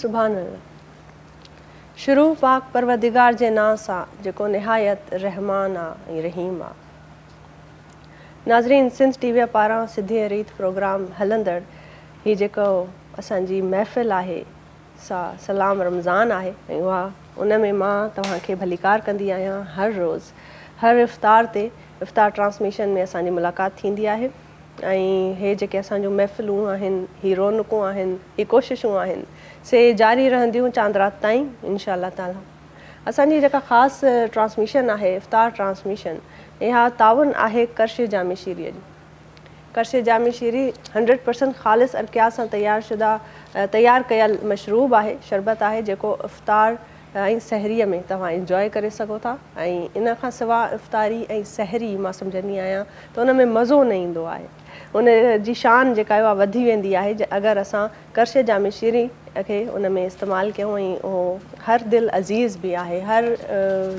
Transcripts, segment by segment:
सुभान अल्लाह। शुरू पाक परवरदिगार जे नाम सां जेको निहायत रहमान आहे ऐं रहीम आहे। नाज़रीन, सिंध टीवीअ पारां सिधी रीत प्रोग्राम हलंदड़ हीउ जेको असांजी महफ़िल आहे सा सलाम रमज़ान आहे ऐं उन में मां तव्हांखे भलीकार कंदी आहियां हर रोज़ हर इफ़्तार ते इफ़्तार ट्रांसमिशन में असांजी मुलाक़ात थींदी आहे ऐं हे जेके असांजूं महफ़िलूं आहिनि ही रौनकूं आहिनि ही कोशिशूं आहिनि से जारी रहंदियूं चांद रात ताईं इंशा अल्लाह ताला। असांजी जेका ख़ासि ट्रांसमिशन आहे इफ़्तार ट्रांसमिशन इहा ताउन आहे कर्शे जामे शीरीअ जी। कर्शे जामे शीरी 100% ख़ालिस अरकिया सां तयारु कयल मशरूब आहे शरबत आहे जेको इफ़्तार ऐं सहरीअ में तव्हां इंजॉय करे सघो था ऐं इन खां सवाइ इफ़्तारी ऐं सहरी मां सम्झंदी आहियां त उन में मज़ो न ईंदो आहे उन जी शान जेका आहे उहा वधी वेंदी आहे अगरि असां कर्शे जामे शीरी खे उन में इस्तेमालु कयूं ऐं उहो हर दिलि अज़ीज़ बि आहे हर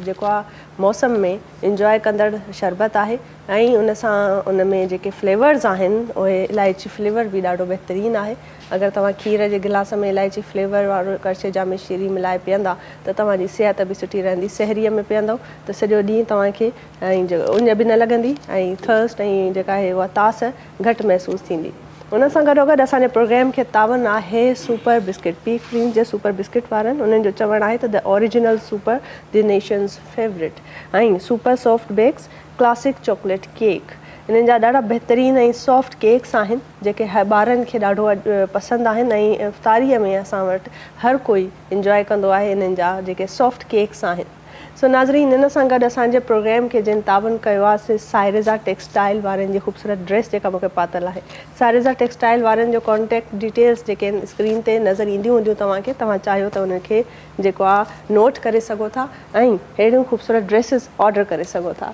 जेको आहे मौसम में इंजॉय कंदड़ शरबत आहे ऐं उन सां उन में जेके फ्लेवर्स आहिनि उहे इलायची फ्लेवर बि ॾाढो बहितरीनु आहे। अगरि तव्हां खीर जे गिलास में इलायची फ्लेवर वारो कर्शे जामे शीरी मिलाए पीअंदा त तव्हांजी सिहत बि सुठी रहंदी। सहरीअ में पीअंदव त सॼो ॾींहुं तव्हांखे ऐं उञ बि न लॻंदी ऐं थर्स्ट ऐं जेका आहे उहा तास घटि महसूसु थींदी। उन सां गॾोगॾु असांजे प्रोग्राम खे तावन आहे सुपर बिस्किट पीक फ्रीन जे सुपर बिस्किट वारनि उन्हनि जो चवणु आहे त the original super the nation's favourite ऐं super soft bakes classic chocolate cake इन्हनि जा ॾाढा बहितरीनु ऐं सॉफ्ट केक्स आहिनि जेके ॿारनि खे ॾाढो पसंदि आहिनि ऐं इफ़्तारीअ में असां वटि हर कोई इंजॉय कंदो आहे इन्हनि जा जेके सॉफ्ट केक्स आहिनि। सो नाज़रीन इन सां गॾु असांजे प्रोग्राम खे जिन तावन कयो आहे साइरेज़ा टेक्सटाइल वारनि जी ख़ूबसूरत ड्रेस जेका मूंखे पातल आहे। साइरेज़ा टेक्सटाइल वारनि जो कॉन्टेक्ट डिटेल्स जेके स्क्रीन ते नज़र ईंदियूं हूंदियूं तव्हांखे तव्हां चाहियो त उनखे जेको आहे नोट करे सघो था ऐं अहिड़ियूं ख़ूबसूरत ड्रेसिस ऑडर करे सघो था।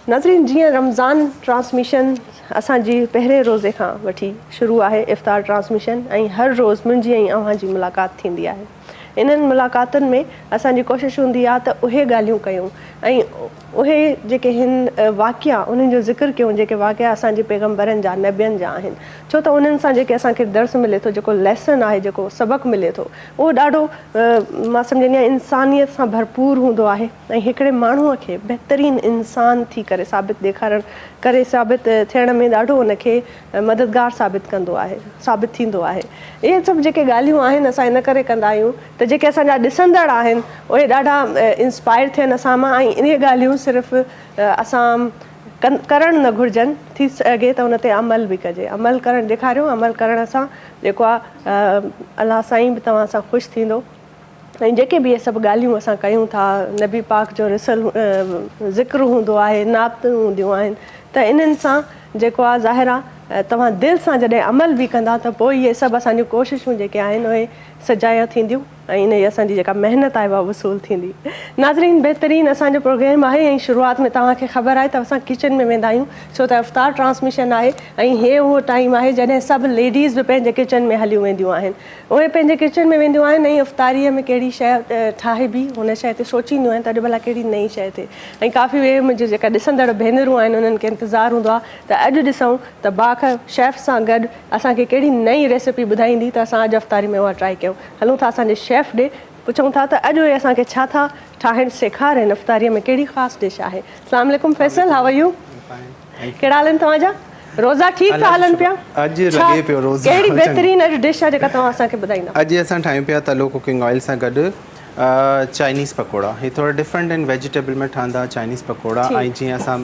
नाज़रीन जीअं रमज़ान ट्रांसमिशन असांजी पहिरें रोज़े खां वठी शुरू आहे इफ़्तार ट्रांसमिशन ऐं हर रोज़ मुंहिंजी ऐं अव्हांजी मुलाक़ात थींदी आहे। इन्हनि मुलाक़ातुनि में असांजी कोशिशि हूंदी आहे त उहे ॻाल्हियूं कयूं ऐं उहे जेके हिन वाक़िया उन्हनि जो ज़िक्र कयूं जेके वाक़िया असांजे पैगम्बरनि जा नबियनि जा आहिनि छो त उन्हनि सां जेके असांखे दर्स मिले थो जेको लेसन आहे जेको सबक़ु मिले थो उहो ॾाढो मां सम्झंदी आहियां इंसानियत सां भरपूर हूंदो आहे ऐं हिकिड़े माण्हूअ खे बहितरीनु इंसान थी करे साबित थियण में ॾाढो उनखे मददगार साबित थींदो आहे। इहे सभु जेके ॻाल्हियूं आहिनि असां इन करे कंदा आहियूं त जेके असांजा ॾिसंदड़ आहिनि उहे ॾाढा इंस्पायर थियनि असां मां ऐं इहे ॻाल्हियूं सिर्फ़ु असां करणु न घुरिजनि थी सघे त उन ते अमल बि कजे अमल करणु ॾेखारियो अमल करण सां जेको आहे अलाह साईं बि तव्हां सां ख़ुशि थींदो ऐं जेके बि इहे सभु ॻाल्हियूं असां कयूं था नबी पाक जो ज़िक्र हूंदो आहे नातूं हूंदियूं आहिनि त इन्हनि सां जेको आहे ज़ाहिर आहे तव्हां दिलि सां जॾहिं अमल बि कंदा त पोइ इहे सभु असांजूं कोशिशूं जेके आहिनि उहे सजाया थींदियूं ऐं इन जी असांजी जेका महिनत आहे उहा वसूल थींदी। नाज़रीन बहितरीनु असांजो प्रोग्राम आहे ऐं शुरूआति में तव्हांखे ख़बर आहे त असां किचन में वेंदा आहियूं छो त इफ़्तार ट्रांसमिशन आहे ऐं हे उहो टाइम आहे जॾहिं सभु लेडीज़ बि पंहिंजे किचन में हलियूं वेंदियूं आहिनि उहे पंहिंजे किचन में वेंदियूं आहिनि ऐं इफ़्तारीअ में कहिड़ी शइ ठाहिबी हुन शइ ते सोचींदियूं आहिनि त अॼु भला कहिड़ी नई शइ थिए ऐं काफ़ी उहे मुंहिंजी जेका ॾिसंदड़ भेनरूं आहिनि उन्हनि खे इंतज़ारु हूंदो आहे त अॼु ॾिसूं त बाख शेफ़ सां गॾु असांखे कहिड़ी नई रेसिपी ॿुधाईंदी त असां अॼु इफ़्तारी में उहा ट्राई कयूं। हलूं था असांजे शेफ़ ॾे पुछूं था त अॼु उहे असांखे छा था ठाहिणु सेखारनि इफ़्तारीअ में कहिड़ी ख़ासि डिश आहे। अस्सलाम वालेकुम फैसल हाउ आर यू कहिड़ा हाल आहिनि तव्हांजा रोज़ा ठीकु था हलनि पिया अॼु लॻे पियो रोज़ कहिड़ी बहितरीनु अॼु डिश आहे जेका तव्हां असांखे ॿुधाईंदा। अॼु असां ठाहियूं पिया तलो कुकिंग ऑयल सां गॾु चाइनीज़ पकोड़ा हे थोड़ा डिफरेंट आहिनि वेजिटेबल में ठहंदा चाइनीज़ पकोड़ा ऐं जीअं असां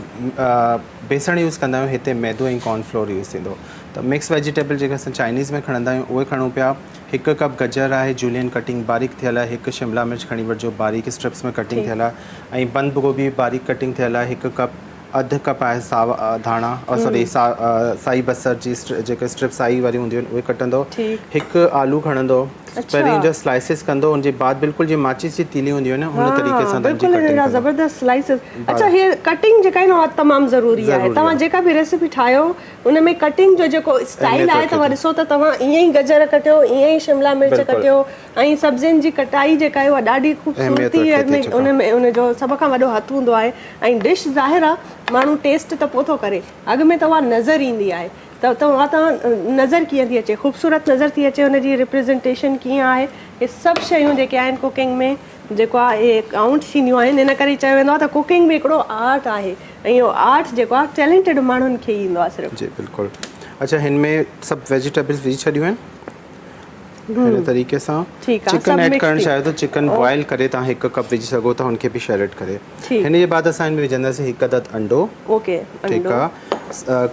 बेसण यूज़ कंदा आहियूं हिते मैदो ऐं कॉर्नफ्लोर यूज़ थींदो त मिक्स वेजिटेबल जेके असां चाइनीज़ में खणंदा आहियूं उहे खणूं पिया। 1 कप गजर आहे जूलियन कटिंग बारीक थियल आहे 1 शिमला मिर्च खणी वठिजो बारीक स्ट्रिप्स में कटिंग थियल आहे ऐं बंद गोभी बारीक कटिंग थियल आहे 1 कप अधु कप आहे धाणा सॉरी साई बसर जी जेके स्ट्रिप साई वारी हूंदियूं आहिनि उहे कटंदो 1 आलू खणंदो पहिरीं जो स्लाइसिस कंदो उनजे बाद बिल्कुलु जीअं माचिस जी तीली हूंदी आहे न हुन तरीक़े सां बिल्कुलु अहिड़ा ज़बरदस्त स्लाइसिस। अच्छा हीअ कटिंग जेका आहे न उहा तमामु ज़रूरी आहे तव्हां जेका बि रेसिपी ठाहियो उन में कटिंग जो जेको स्टाइल आहे तव्हां ॾिसो त तव्हां ईअं ई गजर कटियो ईअं ई शिमला मिर्च कटियो ऐं सब्जियुनि जी कटाई जेका आहे उहा ॾाढी ख़ूबसूरती उन में उनजो सभ खां वॾो हथु हूंदो आहे ऐं डिश ज़ाहिर आहे माण्हू टेस्ट त पोइ थो करे अॻु में त उहा नज़र ईंदी आहे त तव्हां नज़र कीअं थी अचे ख़ूबसूरत नज़र थी अचे हुनजी रिप्रेज़ेंटेशन कीअं आहे इहे सभु शयूं जेके आहिनि कुकिंग में जेको आहे इहे काउंट थींदियूं आहिनि इन करे चयो वेंदो आहे त कुकिंग बि हिकिड़ो आर्ट आहे ऐं इहो आर्ट जेको आहे टैलेंटेड माण्हुनि खे ईंदो आहे सिर्फ़ु। जी बिल्कुलु। अच्छा हिन में सभु वेजिटेबल्स विझी छॾियूं आहिनि हिन तरीक़े सां ठीकु आहे, चिकन सभु ऐड mix करणु थी। चाहियो त चिकन बॉइल करे तव्हां 1 कप विझी सघो था, हुनखे बि शैलेट करे। ठीकु। हिन जे बाद असां हिन में विझंदासीं 1 अदद अंडो। ओके, ठीकु अंडो। आहे।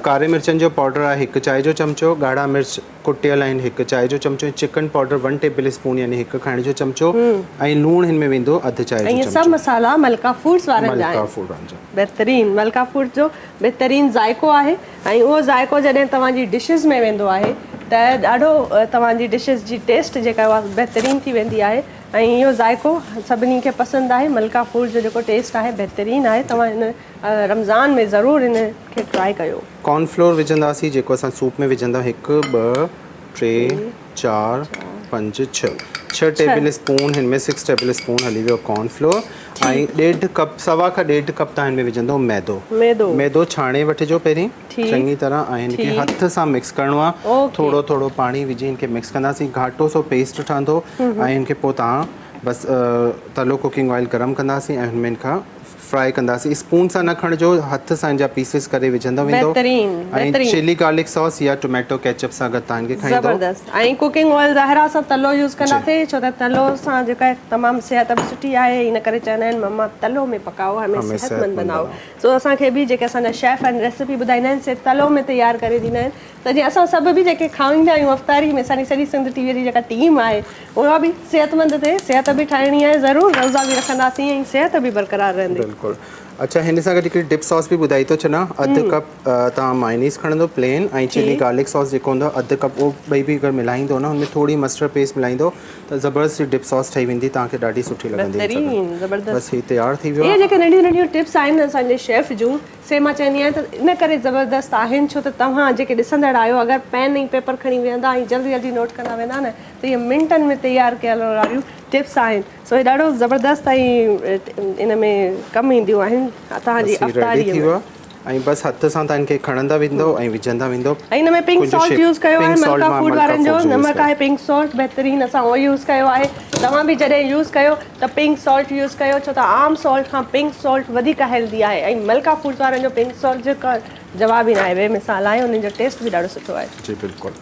कारे मिर्चनि जो पाउडर आहे 1 चांहि जो चमिचो, ॻाढ़ा मिर्च कुटियल आहिनि 1 चांहि जो चमिचो, चिकन पाउडर 1 टेबल स्पून यानी 1 खाइण जो चमिचो, ऐं लूणु हिन में वेंदो 1/2 चांहि ऐं जो ये चमिचो। सभु मसाला मलका फूड्स वारनि जा मलका आहिनि। फूड जा बहितरीन मलका फूड जो बहितरीन ज़ाइको आहे, ऐं उहो ज़ाइको जॾहिं तव्हांजी डिशिस में वेंदो आहे त ॾाढो तव्हांजी डिशिस जी टेस्ट जेका उहा बहितरीन थी वेंदी आहे, ऐं इहो ज़ाइको सभिनी खे पसंदि आहे। मलका फूड जो जेको टेस्ट आहे बहितरीन आहे। तव्हां हिन रमज़ान में ज़रूरु हिन खे ट्राई कयो। कॉर्नफ्लोर विझंदासीं जेको असां सूप में विझंदा 1 2 3 4 5 6 टेबल स्पून, हिन में 6 टेबल स्पून हली वियो कॉर्नफ्लोर, ऐं 1.5 कप सवा खां 1.5 कप तव्हां हिन में विझंदो मैदो छाणे वठिजो पहिरीं चङी तरह, ऐं हिनखे हथ सां मिक्स करिणो आहे। थोरो थोरो पाणी विझी हिनखे मिक्स कंदासीं, घाटो सो पेस्ट ठहंदो, ऐं हिनखे पोइ तव्हां बसि तलो कुकिंग ऑयल गरम कंदासीं ऐं हुनमें हिनखां फ्राई कंदासीं। स्पून सां न खणिजो, हथ सां हिन जा पीसिस करे विझंदो वेंदो, ऐं चिली गार्लिक सॉस या टोमेटो केचप सां गॾु तव्हां हिनखे खाईंदो। ज़बरदस्त। ऐं कुकिंग ऑयल ज़ाहिरा सां तलो यूज़ कंदासीं, छो त तलो सां जेका तमामु सिहत बि सुठी आहे। इन करे चवंदा आहिनि मम्मा तलो में पकाओ, हमें सेहतमंद बनाओ। सो असांखे बि जेके असांजा शेफ आहिनि रेसिपी ॿुधाईंदा आहिनि से तलो में तयारु करे ॾींदा आहिनि, त जीअं असां सभु बि जेके खाईंदा आहियूं अफ़्तारी में, असांजी सॼी सिंध टीवीअ जी जेका टीम आहे उहा बि सिहतमंद थिए। सिहत बि ठाहिणी आहे ज़रूरु, रोज़ा बि रखंदासीं ऐं सिहत बि बरक़रार रहंदी। बिल्कुलु। अच्छा, हिन सां गॾु हिकिड़ी डिप सॉस बि ॿुधाई थो छॾां। 1/2 कप तव्हां मायोनीज़ खणंदो प्लेन, ऐं चिली गार्लिक सॉस जेको हूंदो 1/2 कप, उहो ॿई बि अगरि मिलाईंदो न, हुनमें थोरी मस्टर्ड पेस्ट मिलाईंदो त ज़बरदस्त डिप सॉस ठही वेंदी, तव्हांखे ॾाढी सुठी लॻंदी। ज़बरदस्त। बसि हीउ तयारु थी वियो इहे आहे। जेके नंढियूं नंढियूं टिप्स आहिनि असांजे शेफ जूं, से मां चवंदी आहियां त इन करे ज़बरदस्त आहिनि, छो त तव्हां जेके ॾिसंदड़ आहियो अगरि पेन ऐं पेपर खणी वेंदा ऐं जल्दी जल्दी नोट कंदा वेंदा न, त इहे मिंटनि में तयारु कयल वारियूं टिप्स आहिनि। सो इहे ॾाढो ज़बरदस्त ऐं इन में कमु ईंदियूं आहिनि तव्हांजी अफ़्तारीअ में। ऐं बसि हथ सां तव्हां हिनखे खणंदा वेंदो ऐं विझंदा वेंदो। ऐं हिन में पिंक सॉल्ट यूज़ कयो आहे, मलका फूड वारनि जो नमक आहे पिंक सॉल्ट, बहितरीनु असां उहो यूज़ कयो आहे। तव्हां बि जॾहिं यूज़ कयो त पिंक सॉल्ट यूज़ कयो, छो त आम सॉल्ट खां पिंक सॉल्ट वधीक हेल्दी आहे, ऐं मलका फूड वारनि जो पिंक सॉल्ट जो जवाब ई न आहे, बेमिसाल आहे, उन्हनि जो टेस्ट बि ॾाढो सुठो आहे। जी बिल्कुलु।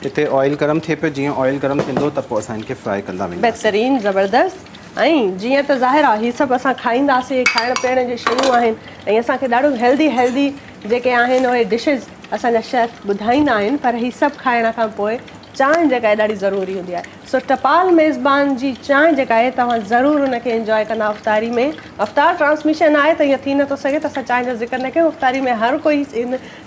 हिते ऑयल गरम थिए पियो, जीअं ऑयल गरम थींदो त पोइ असां हिनखे फ्राई कंदा वेंदासीं। बहितरीनु ज़बरदस्त। ऐं जीअं त ज़ाहिर आहे हीअ सभु असां खाईंदासीं, खाइण पीअण जी शयूं आहिनि, ऐं असांखे ॾाढो हेल्दी जेके आहिनि उहे डिशिस असांजा शेफ ॿुधाईंदा आहिनि, पर हीअ सभु खाइण खां पोइ चांहि जेका आहे ॾाढी ज़रूरी हूंदी आहे। सो टपाल मेज़बान जी चांहि जेका आहे तव्हां ज़रूरु हुनखे इंजॉय कंदा अफ़्तारी में। अफ़्तार ट्रांसमिशन आहे त ईअं थी नथो सघे त असां चांहि जो ज़िक्र न कयूं। अफ़्तारी में हर कोई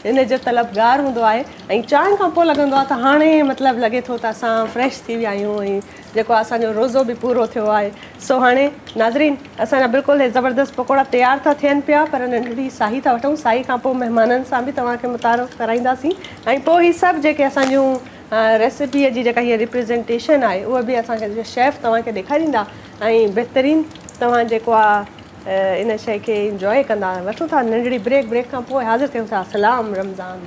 इन जो तलबगार हूंदो आहे, ऐं चांहि खां पोइ लॻंदो आहे त हाणे मतिलबु लॻे थो त असां फ्रेश थी विया आहियूं, ऐं जेको असांजो रोज़ो बि पूरो थियो आहे। सो हाणे नाज़रीन, असांजा बिल्कुलु हे ज़बरदस्त पकोड़ा तयारु था थियनि पिया, पर नंढड़ी साही था वठूं। साही खां पोइ महिमाननि सां बि तव्हांखे मुतारफ़ कराईंदासीं, ऐं पोइ हीअ सभु जेके असांजूं रेसिपीअ जी जेका हीअ रिप्रेज़ेंटेशन आहे उहा बि असांखे शेफ तव्हांखे ॾेखारींदा, ऐं बहितरीनु तव्हां जेको आहे इन शइ खे इंजॉय कंदा। वठूं था नंढड़ी ब्रेक खां पोइ हाज़िर थियूं था। सलाम रमज़ान।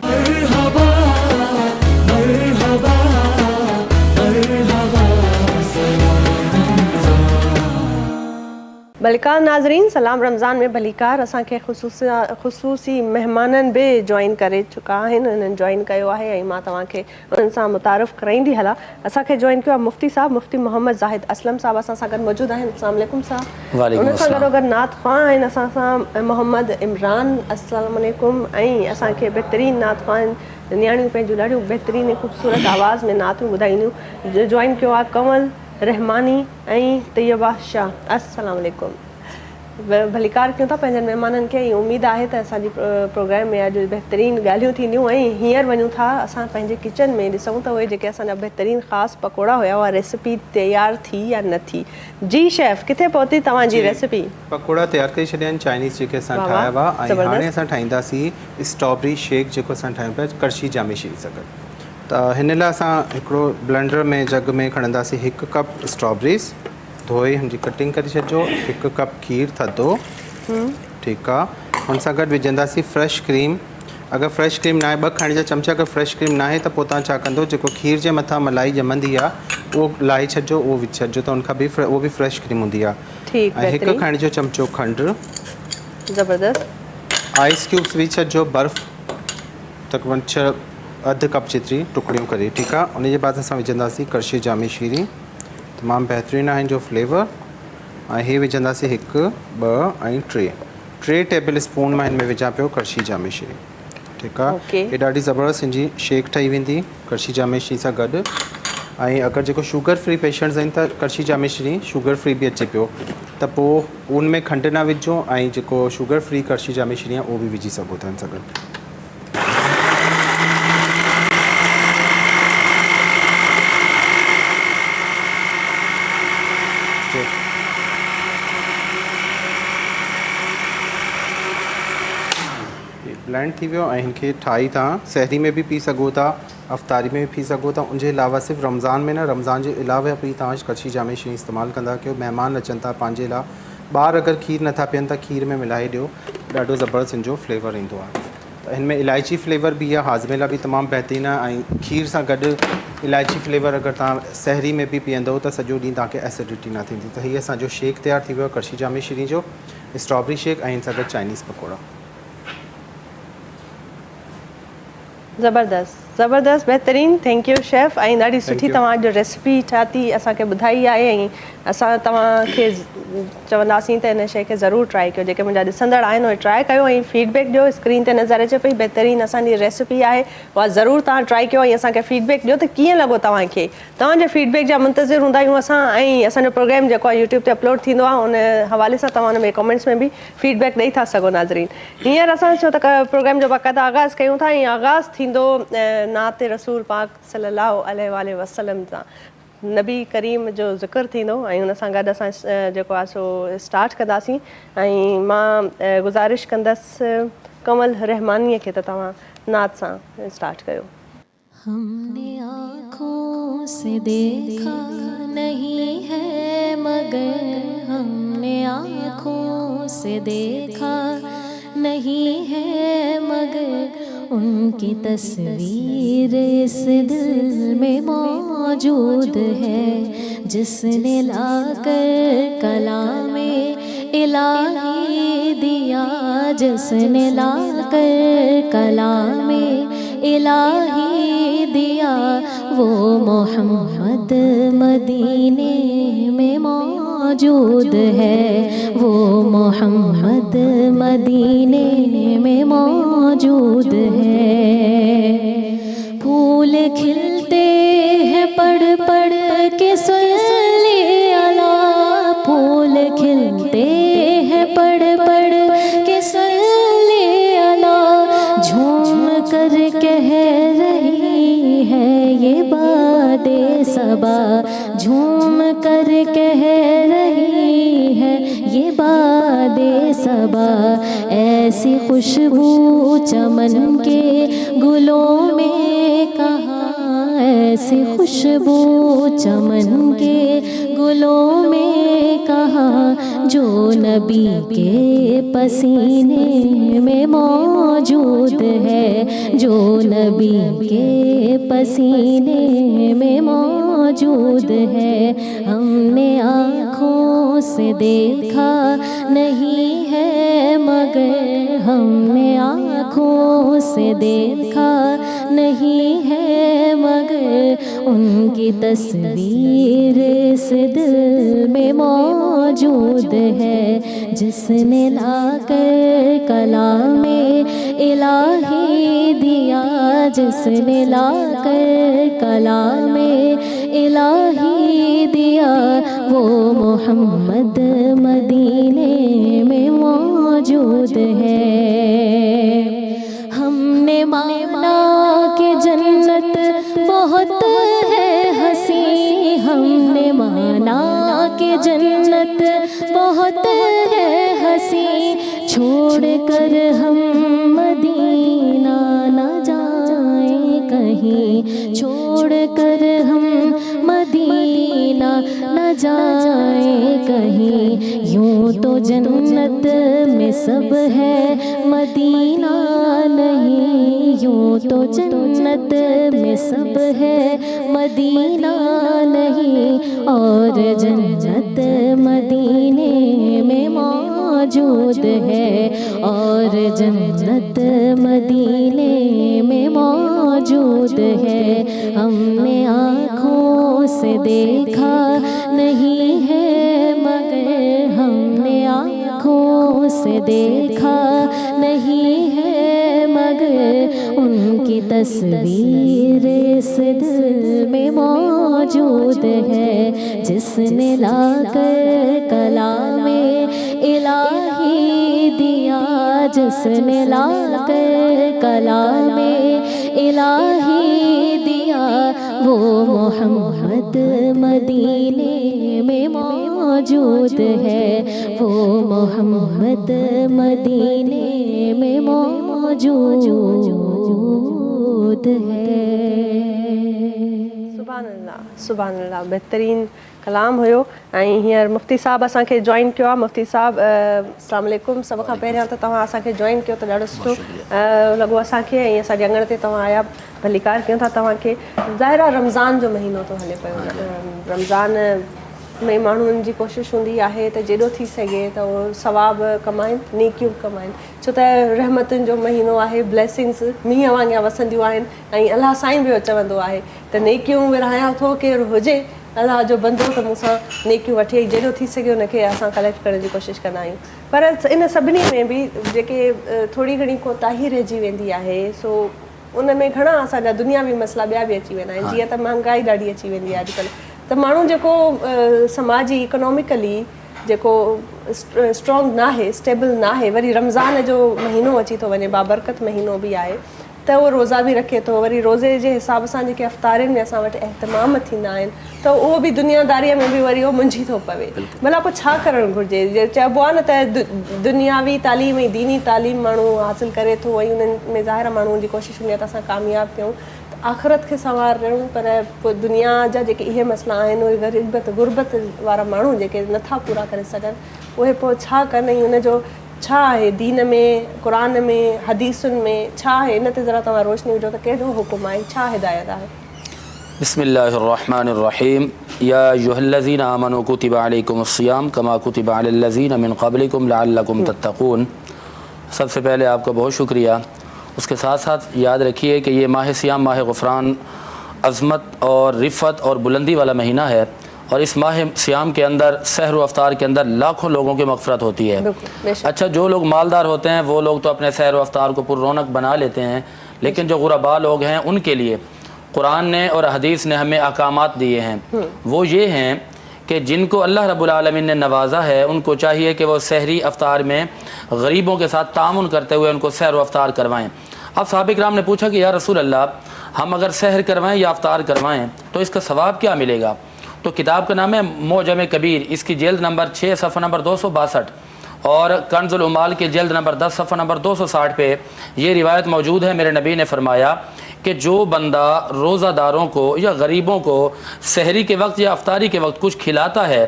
भलीकार नाज़रीन, सलाम रमज़ान में भलीकार असांखे ख़ुसूसी महिमाननि बि जॉइन करे चुका आहिनि, उन्हनि जॉइन कयो आहे, ऐं मां तव्हांखे उन्हनि सां मुतारफ़ कराईंदी हलां। असांखे जॉइन कयो आहे मुफ़्ती साहब, मुफ़्ती मोहम्मद ज़ाहिद असलम साहब असां सां गॾु मौजूदु आहिनि। अस्सलाम वालेकुम साहब। उन सां गॾोगॾु नात ख़्वां आहिनि असां सां मोहम्मद इमरान, अस्सलाम वालेकुम। ऐं असांखे बहितरीनु नात ख़्वां नियाणियूं पंहिंजूं ॾाढियूं बहितरीनु ख़ूबसूरत आवाज़ में नातूं ॿुधाईंदियूं। जॉइन कयो आहे कंवल रहमानी ऐं तैयबा शाह। अस्सलाम वालेकुम। भलीकार कयूं था पंहिंजनि महिमाननि खे, ऐं उमेदु आहे त असांजी प्रोग्राम में अॼु बहितरीनु ॻाल्हियूं थींदियूं। ऐं हींअर वञूं था असां पंहिंजे किचन में, ॾिसूं त उहे जेके असांजा बहितरीनु ख़ासि पकोड़ा हुया उहा रेसिपी तयारु थी या न थी। जी शेफ, किथे पहुती तव्हांजी रेसिपी? पकोड़ा तयारु करे छॾिया आहिनि चाइनीज़ जेके असां ठाहिया हुआ, ऐं हाणे असां ठाहींदासीं स्ट्रॉबेरी शेक जेको असां ठाहियूं पिया करशी जामे शीर सां गॾु। त हिन लाइ असां हिकिड़ो ब्लेंडर में जग में खणंदासीं 1 कप स्ट्रॉबेरीज़, धोई हुनजी कटिंग करे छॾिजो, 1 कप खीर थधो, ठीकु आहे। हुन सां गॾु विझंदासीं फ्रेश क्रीम। अगरि फ्रेश क्रीम न आहे 2 खाइण जा चमचा, अगरि फ्रेश क्रीम न आहे त पोइ तव्हां छा कंदो, जेको खीर जे मथां मलाई ॼमंदी आहे उहो लाहे छॾिजो, उहो विझी छॾिजो, त उनखां बि उहो बि फ्रेश क्रीम हूंदी आहे। ऐं 1 खाइण जो चमचो खंडु, ज़बरदस्त। आइस क्यूब्स विझी छॾिजो, बर्फ़ तक़रीबन अधु कप जेतिरी टुकड़ियूं करे, ठीकु आहे। उन जे बाद असां विझंदासीं करशी जामी शीरी, तमामु बहितरीनु आहे जो फ्लेवर। ऐं हे विझंदासीं 1 2 ऐं 3 टेबल स्पून मां हिन में विझां पियो करशी जामी शीरी, ठीकु आहे। ओके। हे ॾाढी ज़बरदस्त हिन जी शेक ठही वेंदी करशी जामी शीरी सां गॾु। ऐं अगरि जेको शुगर फ्री पेशेंट्स आहिनि त करशी जामी शीरी शुगर फ्री बि अचे पियो, त पोइ उन में खंडु न विझो ऐं जेको शुगर फ्री करशी जामी शीरी आहे उहो बि विझी सघो था हिन सां गॾु। ब्लेंड थी वियो ऐं हिनखे ठाही तव्हां सहरी में बि पी सघो था, अफ़्तारी में बि पी सघो था। उनजे अलावा सिर्फ़ु रमज़ान में न, रमज़ान जे अलावा बि तव्हां करशी जामी शीरी इस्तेमालु कंदा कयो। महिमान अचनि था पंहिंजे लाइ, ॿार अगरि खीर नथा पीअनि त खीर में मिलाए ॾियो, ॾाढो ज़बरदस्त हिन जो फ्लेवर ईंदो आहे। त हिन में इलायची फ्लेवर बि आहे, हाज़मे लाइ बि तमामु बहितरीनु आहे। ऐं खीर सां गॾु इलायची फ्लेवर अगरि तव्हां सहरी में बि पीअंदव त सॼो ॾींहुं तव्हांखे एसिडिटी न थींदी। त हीअ असांजो शेक तयारु थी वियो आहे करशी जामी शीरी जो, स्ट्रॉबेरी शेक ऐं हिन सां गॾु चाइनीज़ पकोड़ा। ज़बरदस्त ज़बरदस्त बहितरीनु, थैंक यू शेफ़। ऐं ॾाढी सुठी तव्हांजो रेसिपी ठाती असांखे ॿुधाई आहे। ऐं असां तव्हांखे चवंदासीं त हिन शइ खे ज़रूरु ट्राई कयो। जेके मुंहिंजा ॾिसंदड़ आहिनि उहे ट्राई कयो ऐं फीडबैक ॾियो। स्क्रीन ते नज़र अचे पई बहितरीनु असांजी रेसिपी आहे, उहा ज़रूरु तव्हां ट्राई कयो ऐं असांखे फीडबैक ॾियो त कीअं लॻो तव्हांखे। तव्हांजे फीडबैक जा मुंतज़िर हूंदा आहियूं असां। ऐं असांजो प्रोग्राम जेको आहे यूट्यूब ते अपलोड थींदो आहे, उन हवाले सां तव्हां हुन में कमेंट्स में बि फीडबैक ॾेई था सघो नाज़रीन। हींअर असां छो त प्रोग्राम जो बाक़ाइदा आगाज़ कयूं था ऐं आगाज़ थींदो नात रसूल पाक सल्लल्लाहु अलैहि वसल्लम सां। नबी करीम जो ज़िक्र थींदो ऐं हुन सां गॾु असां जेको आहे सो स्टार्ट कंदासीं। ऐं मां गुज़ारिश कंदसि कमल रहमानीअ खे त तव्हां नात सां स्टार्ट कयो। हमने आँखों से देखा नहीं है मगर, हमने आँखों से देखा नहीं है मगर, उनकी तस्वीर इस दिल में मौजूद है, जिसने लाकर कलामे इलाही दिया, जिसने लाकर कलामे इलाही दिया, वो मोहम्मद मदीने में मौजूद है, वो मोहम्मद मदीने में मौजूद है। फूल खिलते हैं पढ़ पढ़ के सल्ले अला, फूल खिलते हैं पढ़ पढ़ के सल्ले अला, झूम कर कह रही है ये बादे सबा, झूम कर कह रही है ये बादे सबा, ऐसी खुशबू चमन के गुलों में कहाँ, ऐसी खुशबू चमन के गुलों में कहाँ, जो नबी के पसीने में मौजूद है, जो नबी के पसीने में मौजूद है। हमने आँखों से देखा नहीं है मगर, हमने आँखों से देखा नहीं है मगर, उनकी तस्वीर इस दिल में मौजूद है, जिसने लाकर कलामे इलाही दिया, जिसने लाकर कलामे इलाही दिया, वो मोहम्मद मदीने में मौजूद है। हमने माना कि जन्नत बहुत है हंसी, हमने माना कि जन्नत बहुत है हंसी, छोड़ कर हम मदीना न जाएं कहीं, छोड़ कर हम मदीना न जाएं कहीं, यूं तो जन्नत में सब है मदीना नहीं, यूं तो जन्नत में सब है मदीना नहीं, और जन्नत मदीने में मौजूद है, और जन्नत मदीने में मौजूद हमने आँखों से देखा नहीं है मगर हमने आँखों से देखा नहीं है मगर उनकी तस्वीर इस दिल में मौजूद है जिसने लाकर कलामे इलाही दिया जिसने लाकर कलामे इलाही दिया वो मोहम्मद मदीने में मौजूद है वो मोहम्मद मदीने में मौजूद है। सुभान अल्लाह बहितरीन कलाम हुयो। ऐं हींअर मुफ़्ती साहब असांखे जॉइन कयो आहे। मुफ़्ती साहब अस्सलाम वालेकुम। सभ खां पहिरियां त तव्हां असांखे जॉइन कयो त ॾाढो सुठो लॻो असांखे ऐं असांजे अङण ते तव्हां आया भलीकार कयूं था तव्हांखे। ज़ाहिर आहे रमज़ान जो महीनो थो हले पियो। रमज़ान में माण्हुनि जी कोशिशि हूंदी आहे त जेॾो थी सघे त उहो सवाब कमाइनि नेकियूं कमाइनि छो त रहमतुनि जो महीनो आहे। ब्लेसिंग्स मींहं वांगुरु वसंदियूं आहिनि ऐं अलाह साईं बि चवंदो आहे त नेकियूं विरहायां थो केरु हुजे अलाह जो बंदो त मूंसां नेकियूं वठी जेॾो थी सघे उनखे असां कलेक्ट करण जी कोशिशि कंदा आहियूं। पर इन सभिनी में बि जेके थोरी घणी कोताही रहिजी वेंदी आहे सो उन में घणा असांजा दुनियावी मसइला ॿिया बि अची वेंदा आहिनि। जीअं त महांगाई ॾाढी अची वेंदी आहे अॼुकल्ह त माण्हू जेको समाजी इकोनॉमिकली जेको स्ट्रॉन्ग न आहे स्टेबल न आहे वरी रमज़ान जो महीनो अची थो वञे बाबरकत महीनो बि आहे त उहो रोज़ा बि रखे थो। वरी रोज़े जे हिसाब सां जेके अफ़्तारियुनि में असां वटि एहतमाम थींदा आहिनि त उहो बि दुनियादारीअ में बि वरी उहो मुंझी थो पवे। भला पोइ छा करणु घुरिजे। चइबो आहे न त दुनियावी तालीम ऐं दीनी तालीम माण्हू हासिलु करे थो ऐं उन्हनि में ज़ाहिर माण्हुनि जी कोशिशि हूंदी आहे त असां कामयाबु थियूं आख़िरत खे संवारणु। पर पोइ दुनिया जा जेके इहे मसइला आहिनि उहे ग़रीबत गुरबत वारा माण्हू जेके नथा पूरा करे सघनि उहे पोइ छा कनि ऐं उनजो छा आहे दीन में क़ुरान में हदीसुनि में छा आहे इन ते ज़रा तव्हां रोशनी विझो त कहिड़ो हुकुम आहे छा हिदायत आहे। बिस्मिल्लाहिर्रहमानिर्रहीम या अय्युहल्लज़ीना आमनू कुतिबा अलैकुमुस्सियाम कमा कुतिबा अलल्लज़ीना मिन क़ब्लिकुम लअल्लकुम तत्तक़ून। सबसे पहले आपका बहुत शुक्रिया। उसके साथ साथ याद रखिए कि ये माह सियाम माह गुफ़रान अज़मत और रिफ़त और बुलंदी वाला महीना है और इस माह सियाम के अंदर सहर व अफ्तार के अंदर लाखों लोगों की मग़फ़रत होती है। अच्छा जो लोग मालदार होते हैं वो लोग तो अपने सहर व अफ्तार को पुररौनक बना लेते हैं लेकिन जो गुरबा लोग हैं उनके लिए कुरान ने और हदीस ने हमें अहकामात दिए हैं। वो ये हैं कि जिनको अल्लाह रब्बुल आलमीन ने नवाजा है उनको चाहिए कि वो सहरी अफ्तार में गरीबों के साथ तामुन करते हुए उनको सहर व अफ्तार करवाएँ। अब साहब इकराम ने पूछा कि या रसूल अल्लाह हम अगर सहर करवाएं या अफ्तार करवाएं तो इसका सवाब क्या मिलेगा। तो किताब का नाम है मोजम कबीर। इसकी जल्द नंबर 6 सफ़ा नंबर 262 और कंज़ुल उमाल की जल्द नंबर 10 सफ़ा नंबर 260 पे ये रिवायत मौजूद है। मेरे नबी ने फरमाया कि जो बंदा रोज़ादारों को या गरीबों को सहरी के वक्त या अफ्तारी के वक्त कुछ खिलाता है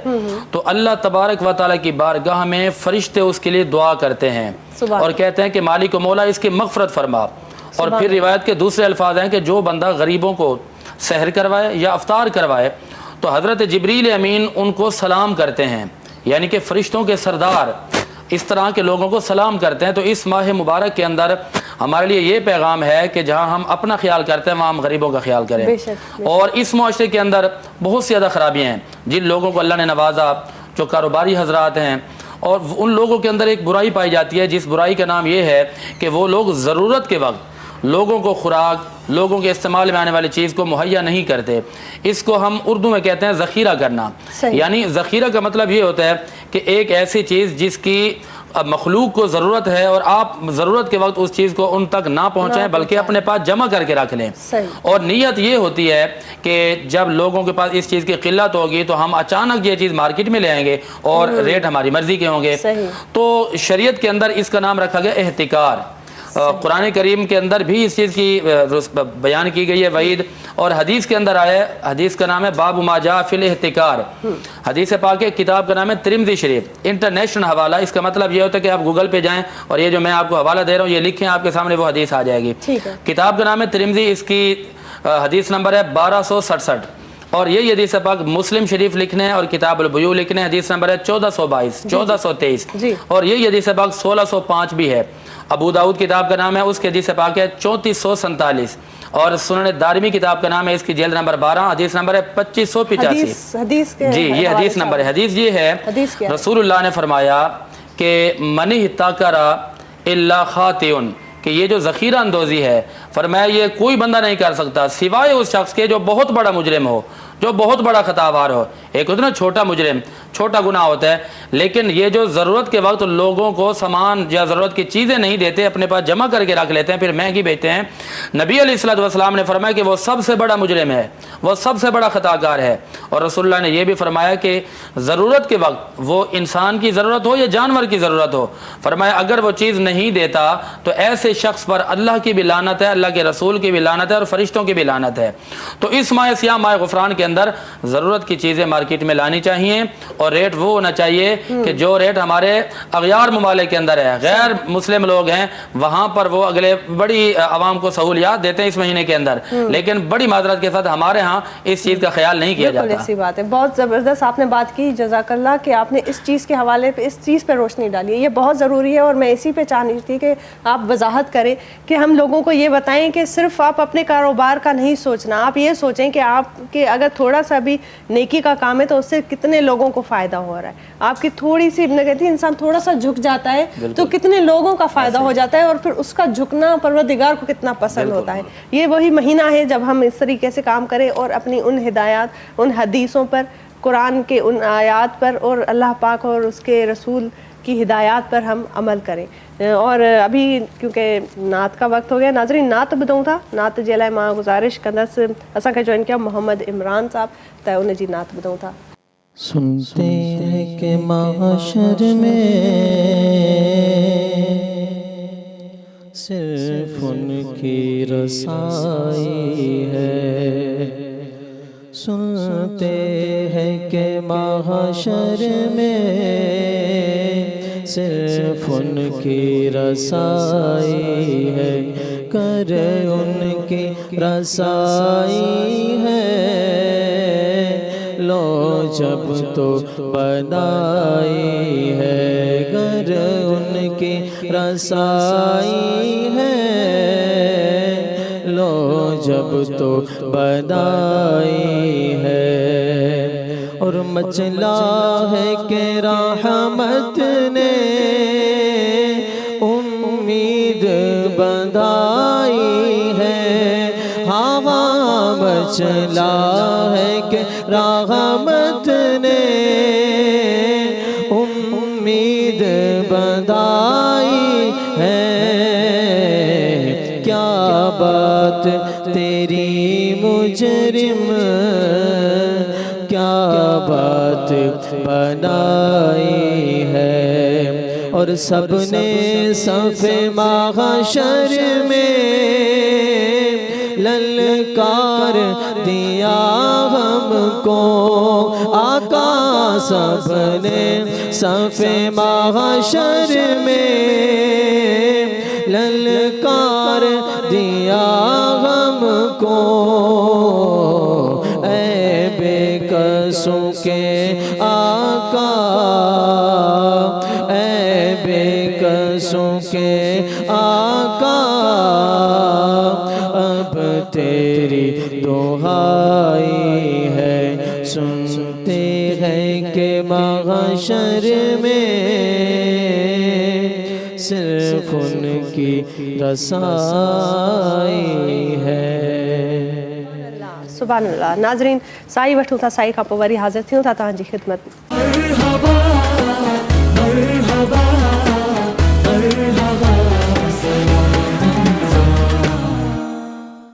तो अल्लाह तबारक व तआला की बारगाह में फ़रिश्ते उसके लिए दुआ करते हैं और कहते हैं कि मालिक मौला इसकी मग़फ़रत फरमा। और फिर रिवायत के दूसरे अल्फाज हैं कि जो बंदा गरीबों को सहर करवाए या अफ्तार करवाए तो हज़रत जिब्रील अमीन उनको सलाम करते हैं यानी कि फ़रिश्तों के सरदार इस तरह के लोगों को सलाम करते हैं। तो इस माह मुबारक के अंदर हमारे लिए ये पैगाम है कि जहाँ हम अपना ख्याल करते हैं वहाँ हम गरीबों का ख्याल करें। बेशक। और इस माशरे के अंदर बहुत सी ज़्यादा ख़राबियाँ हैं। जिन लोगों को अल्लाह ने नवाजा जो कारोबारी हजरात हैं और उन लोगों के अंदर एक बुराई पाई जाती है जिस बुराई का नाम ये है कि वो लोग ज़रूरत के वक्त लोगों को खुराक लोगों के इस्तेमाल में आने वाली चीज़ को मुहैया नहीं करते। इसको हम उर्दू में कहते हैं ज़ख़ीरा करना। यानी ज़ख़ीरा का मतलब ये होता है कि एक ऐसी चीज़ जिसकी मखलूक को ज़रूरत है और आप ज़रूरत के वक्त उस चीज़ को उन तक ना पहुँचाएं बल्कि अपने पास जमा करके रख लें। और नीयत ये होती है कि जब लोगों के पास इस चीज़ की किल्लत होगी तो हम अचानक ये चीज़ मार्केट में ले आएंगे और रेट हमारी मर्ज़ी के होंगे। तो शरीयत के अंदर इसका नाम रखा गया एहतिकार। कुरान करीम के अंदर भी इस चीज़ की बयान की गई है वईद और हदीस के अंदर आया है। हदीस का नाम है बाबु मा जा फिल एहतिकार। हदीस पाक के किताब का नाम है तिरमिज़ी शरीफ। इंटरनेशनल हवाला। इसका मतलब ये होता है कि आप गूगल पे जाएं और ये जो मैं आपको हवाला दे रहा हूँ ये लिखें आपके सामने वो हदीस आ जाएगी। किताब का नाम है तिरमिज़ी। इसकी हदीस नंबर है 1267 और ये हदीस पाक मुस्लिम शरीफ लिखने हैं और किताबुल बुयू लिखने हैं, हदीस नंबर है 1422 1423 जी। और ये हदीस पाक 1605 भी है। अबू दाऊद किताब का नाम है, उसके हदीस पाक है 3447 और सुनन दारिमी किताब का नाम है, इसकी जेल्द नंबर 12, हदीस नंबर है 2585। हदीस के जी ये हदीस नंबर है। हदीस ये है, रसूलुल्लाह ने फरमाया कि मनी ताकरा इल्ला खातिउन, कि ये जो ज़ख़ीरा अंदोज़ी है, फरमाया ये कोई बंदा नहीं कर सकता सिवाय उस शख्स के जो बहुत बड़ा मुजरिम हो, जो बहुत बड़ा खतावार हो। एक होता है ना छोटा मुजरिम, छोटा गुनाह होता है, लेकिन ये जो ज़रूरत के वक्त लोगों को सामान या ज़रूरत की चीज़ें नहीं देते, अपने पास जमा करके रख लेते हैं, फिर महंगी बेचते हैं। नबी अलैहिस्सलातु वस्सलाम ने फरमाया कि वो सबसे बड़ा मुजरिम है, वो सबसे बड़ा खताकार है। और रसूलुल्लाह ने यह भी फरमाया कि ज़रूरत के वक्त वो इंसान की ज़रूरत हो या जानवर की ज़रूरत हो, फरमाया अगर वो चीज़ नहीं देता तो ऐसे शख्स पर अल्लाह की भी लानत है, अल्लाह के रसूल की भी लानत है और फरिश्तों की भी लानत है। तो इस माह सियाम माह गुफरान के अंदर ज़रूरत की चीज़ें मार्केट में लानी चाहिए और रेट वो होना चाहिए कि जो रेट हमारे अगयार ममालिक के अंदर है, गैर मुस्लिम लोग हैं वहाँ पर वो अगले बड़ी आवाम को सहूलियात देते हैं इस महीने के अंदर, लेकिन बड़ी मादरत के साथ हमारे यहाँ इस चीज़ का ख्याल नहीं किया जाता। ऐसी बात है, बहुत ज़बरदस्त आपने बात की, जज़ाकल्लाह कि आपने इस चीज़ के हवाले पे इस चीज़ पे रोशनी डाली है, ये बहुत ज़रूरी है। और मैं इसी पे चाहनी थी कि आप वजाहत करें कि हम लोगों को ये बताएं कि सिर्फ आप अपने कारोबार का नहीं सोचना, आप ये सोचें कि आपके अगर थोड़ा सा भी नेकी का काम है तो उससे कितने लोगों को फ़ायदा हो रहा है। आपकी थोड़ी सी कहती है इंसान थोड़ा सा झुक जाता है तो कितने लोगों का फ़ायदा हो जाता है और फिर उसका झुकना परवरदिगार को कितना पसंद होता है। ये वही महीना है जब हम इस तरीके से काम करें और अपनी उन हिदायत, उन हदीसों पर, कुरान के उन आयात पर और अल्लाह पाक और उसके रसूल की हिदायत पर हम अमल करें। और अभी क्योंकि नात का वक्त हो गया, नाज़रीन नात ॿुधूं था, नात जे लाइ मां गुज़ारिश कंदसि असांखे जॉइन किया मोहम्मद इमरान साहब, त उन जी नात ॿुधूं था। सुनते हैं कि माशर में सिर्फ उनकी रसाई है, सुनते हैं कि माशर में सिर्फ उनकी रसाई है, कर उनकी रसाई है, लो जब तो बनाई है, घर उनकी रसाई है, लो जब तो बनाई है। और मचला है कि रहमत ने उम्मीद बंधाई है, हवा मचला है कि रहमत ने उम्मीद बंधाई है। क्या बात तेरी मुजरिम, क्या बात बनाई है। और सबने सफ़े महशर में ललकार दिया हमको, आका सबने सफ़े महशर में ललकार दिया हमको, ऐ बेकसों के आका, ऐ बेकसों के आका, अब तेरी दुहाई है, सुनते हैं कि महशर में सिर्फ उनकी रसाई है। सुभान अल्लाह। नाज़रीन साई वठूं था, साई खां पोइ वरी हाज़िर थियूं था तव्हांजी ख़िदमत में।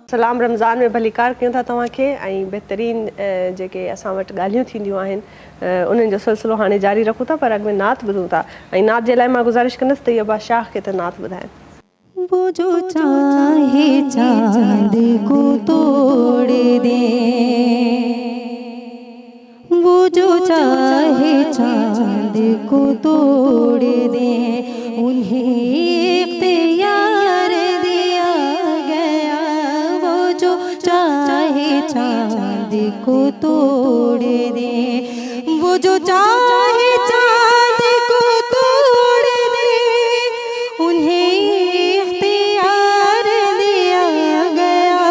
सलाम रमज़ान में भलीकार कयूं था तव्हांखे ऐं बहितरीन जेके असां वटि ॻाल्हियूं थींदियूं आहिनि उन्हनि जो सिलसिलो हाणे जारी रखूं था, पर अॻु में नात ॿुधूं था ऐं नात जे लाइ मां गुज़ारिश कंदसि त इहो बादशाह खे त नात ॿुधाइनि। वो जो चाहे चांद को तोड़ दे, वो जो चाहे चांद को तोड़ दे, उन्हें इख्तियार दिया गया। वो जो चाहे चांद को तोड़ दे, वो जो चाहे चांद को तोड़ दे, उन्हें इख्तियार दिया गया।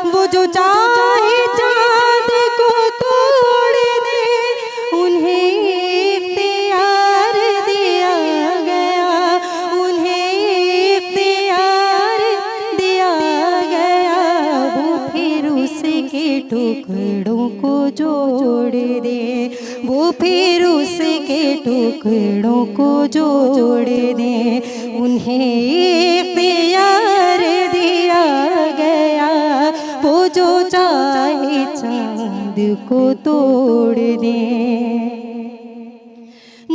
वो जो चाहे चांद को तोड़ दे, उन्हें इख्तियार दिया गया, उन्हें इख्तियार दिया गया। वो फिर उसके टुकड़ों को जोड़ दे, वो फिर उसके टुकड़ों को जोड़ दे, उन्हें इख्तियार दिया गया। वो जो चाहे चांद को तोड़ दे,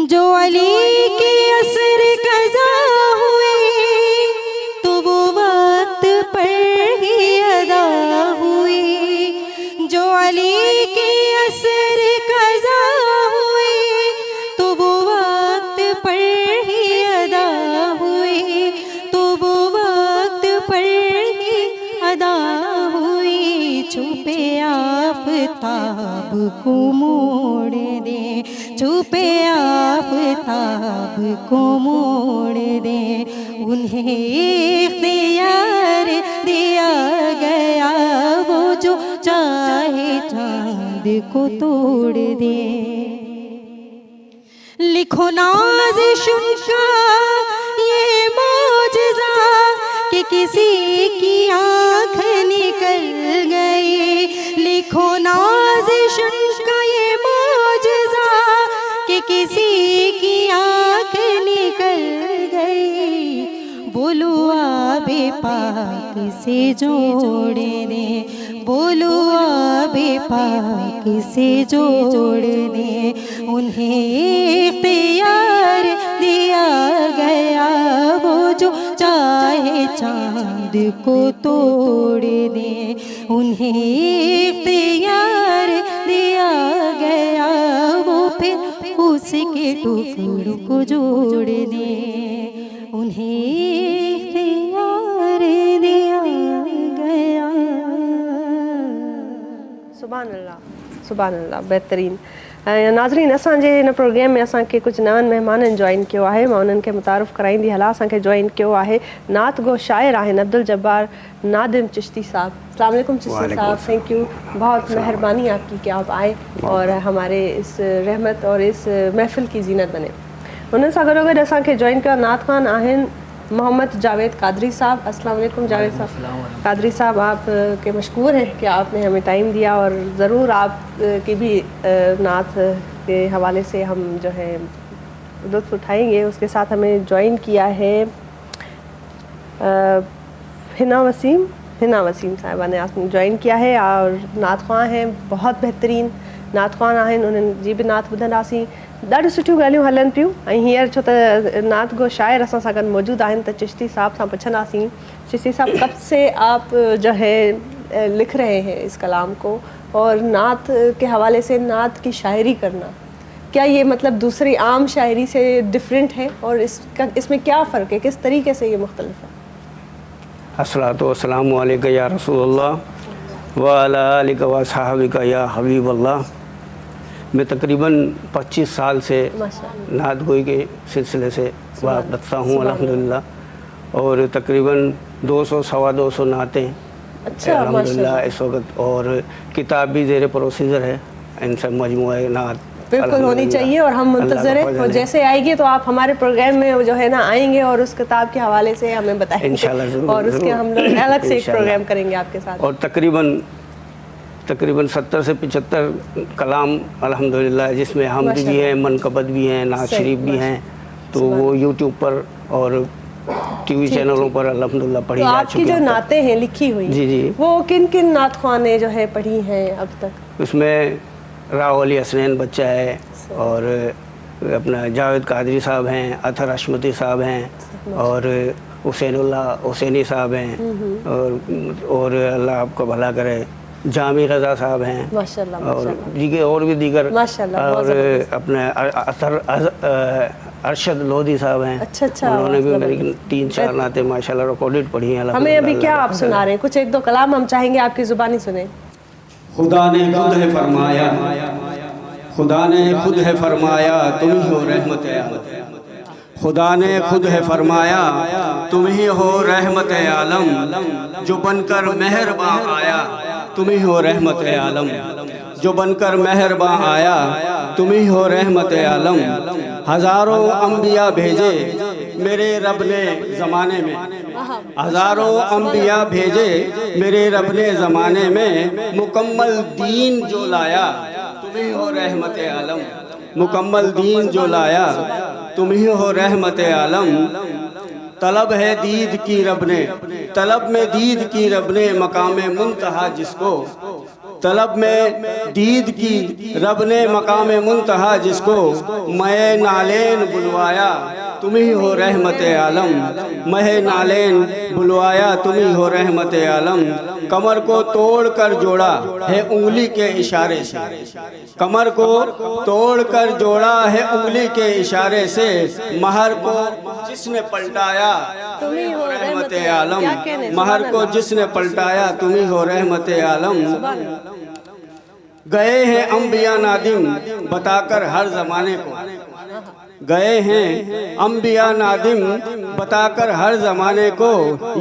जो अली के असर कज़ा हुई, तो वो वक्त पर ही अदा हुई। जो अली के असर कज़ा हुई, तो वो वक्त पर ही अदा हुई, तो वो वक्त पर ही अदा हुई। छुपे आफ़ताब को मोड़ दे, छुपे आफ़ताब को मोड़ दे, उन्हें इख्तियार दिया गया। वो जो चाहे चांद को तोड़ दे। लिखो नाज़िश उनका ये मौजज़ा कि किसी की आँख निकल गई। लिखो नाज़िश उनका ये मौजज़ा कि किसी की आँख निकल गई। बोलो आबे पाक से जोड़ दे, बोलो आबे पाक से जोड़ दे, उन्हें इख्तियार दिया गया। वो जो चाहे चांद को तोड़ दे, उन्हें इख्तियार दिया गया। वो फिर उसके टुकड़ों को जोड़ दे, उन्हें इख्तियार दिया गया। सुभान अल्लाह, सुभान अल्लाह, बेहतरीन। नाज़रीन, असांजे हिन प्रोग्राम में असांखे कुझु नवनि महिमाननि जॉइन कयो आहे। मां उन्हनि खे मुतारिफ़ कराईंदी हलां। असांखे जॉइन कयो आहे नात गो शाइर आहिनि अब्दुल जब्बार नादिम चिश्ती साहब। अस्सलाम वालेकुम चिश्ती साहब, थैंक यू, बहुत मेहरबानी आपकी कि आप आए और हमारे इस रहमत और इस महफ़िल की ज़ीनत बने। उन्हनि सां गॾोगॾु असांखे जॉइन कयो नात ख़ान आहिनि मोहम्मद जावेद कादरी साहब। अस्सलाम वालेकुम जावेद साहब। कादरी साहब, आप के मशकूर हैं कि आपने हमें टाइम दिया और ज़रूर आप की भी नात के हवाले से हम जो है लुत्फ़ उठाएंगे। उसके साथ हमें जॉइन किया है हिना वसीम साहिबा ने आपने जॉइन किया है और नात ख़्वां हैं, बहुत बेहतरीन नात ख़्वां आहिनि। उन्हनि जी बि नात ॿुधंदासीं। ॾाढियूं सुठियूं ॻाल्हियूं हलनि पियूं। ऐं हींअर छो त नात गो शाइर असां सां गॾु मौजूदु आहिनि त चिश्ती साहब सां पुछंदासीं, चिश्ती साहब कब से आप जो है लिख रहे हैं इस कलाम को, और नात के हवाले से नात की शायरी करना, क्या ये मतलब दूसरी आम शायरी से डिफरेंट है और इसमें क्या फ़र्क है, किस तरीके से ये मुख्तलिफ है? अस्सलातु वस्सलामु अलैका या रसूलल्लाह व अला आलिका व सहाबिका या हबीबल्लाह। मैं तकरीबन 25 साल से नात गोई के सिलसिले से वाक़ रखता हूँ अल्हम्दुलिल्लाह, और तकरीबन 200 सवा 200 नातें अल्हम्दुलिल्लाह इस वक्त, और किताब भी ज़ेर प्रोसीजर है। इन सब मजमुआ नात बिल्कुल होनी चाहिए और हम मुंतज़र हैं, और जैसे आएगी तो आप हमारे प्रोग्राम में जो है ना आएंगे और उस किताब के हवाले से हमें बताएंगे इंशाल्लाह, और उसके हम लोग अलग से एक प्रोग्राम करेंगे आपके साथ। और तकरीबन 70 से 75 कलाम अल्हम्दुलिल्लाह, जिसमें हमद भी हैं, मनकबत भी हैं, नात शरीफ भी हैं, तो वो यूट्यूब पर और टीवी चैनलों पर अल्हम्दुलिल्लाह पढ़ी तो जा आपकी चुकी जो हैं। नातें हैं लिखी हुई, जी जी, वो किन किन नात ख़्वां ने जो है पढ़ी हैं अब तक? उसमें राव अली हसनैन बच्चा है, और अपना जावेद कादरी साहब हैं, अतर अशमती साहब हैं, और हुसैनी साहब हैं, और अल्लाह आपको भला करे जामी रज़ा साहब हैं, माशाल्लाह, और भी दीगर, माशाल्लाह, और अपने अरशद लोधी साहब हैं। अच्छा, उन्होंने भी मेरी 3-4 नातें माशाल्लाह रिकॉर्डेड पढ़ी हैं। हमें अभी क्या आप सुना रहे हैं? कुछ 1-2 कलाम हम चाहेंगे आपकी ज़ुबानी सुने। खुदा ने खुद है फरमाया, खुदा ने खुद है फरमाया तुम ही हो रहमत आलम। खुदा ने खुद है फरमाया तुम ही हो रहमत आलम। जो बनकर मेहरबां आया तुम ही हो रहमत आलम। जो बनकर मेहरबां आया तुम ही हो रहमत आलम। हज़ारों अम्बिया भेजे मेरे रब ने ज़माने में, हज़ारों अम्बिया भेजे मेरे रब ने ज़माने में। मुकम्मल दीन जो लाया तुम ही हो रहमत आलम। मुकम्मल दीन जो लाया तुम ही हो रहमत आलम। तलब है दीद की रब ने, तलब में दीद की रब ने मकाम मुंतहा जिसको, तलब में दीद की रब ने मकाम मुंतहा जिसको। मैं नालेन बुलवाया तुम ही हो रहमत आलम। मैं नालेन बुलवाया तुम ही हो रहमत आलम। कमर को तोड़ कर जोड़ा है उंगली के इशारे से, कमर को तोड़ कर जोड़ा है उंगली के इशारे से। महर को जिसने पलटाया तुम ही हो रहमत आलम। महर को जिसने पलटाया तुम ही हो रहमत आलम। गए हैं अम्बिया नादिम बताकर हर ज़माने को, गए हैं अम्बिया नादिम बताकर हर ज़माने को।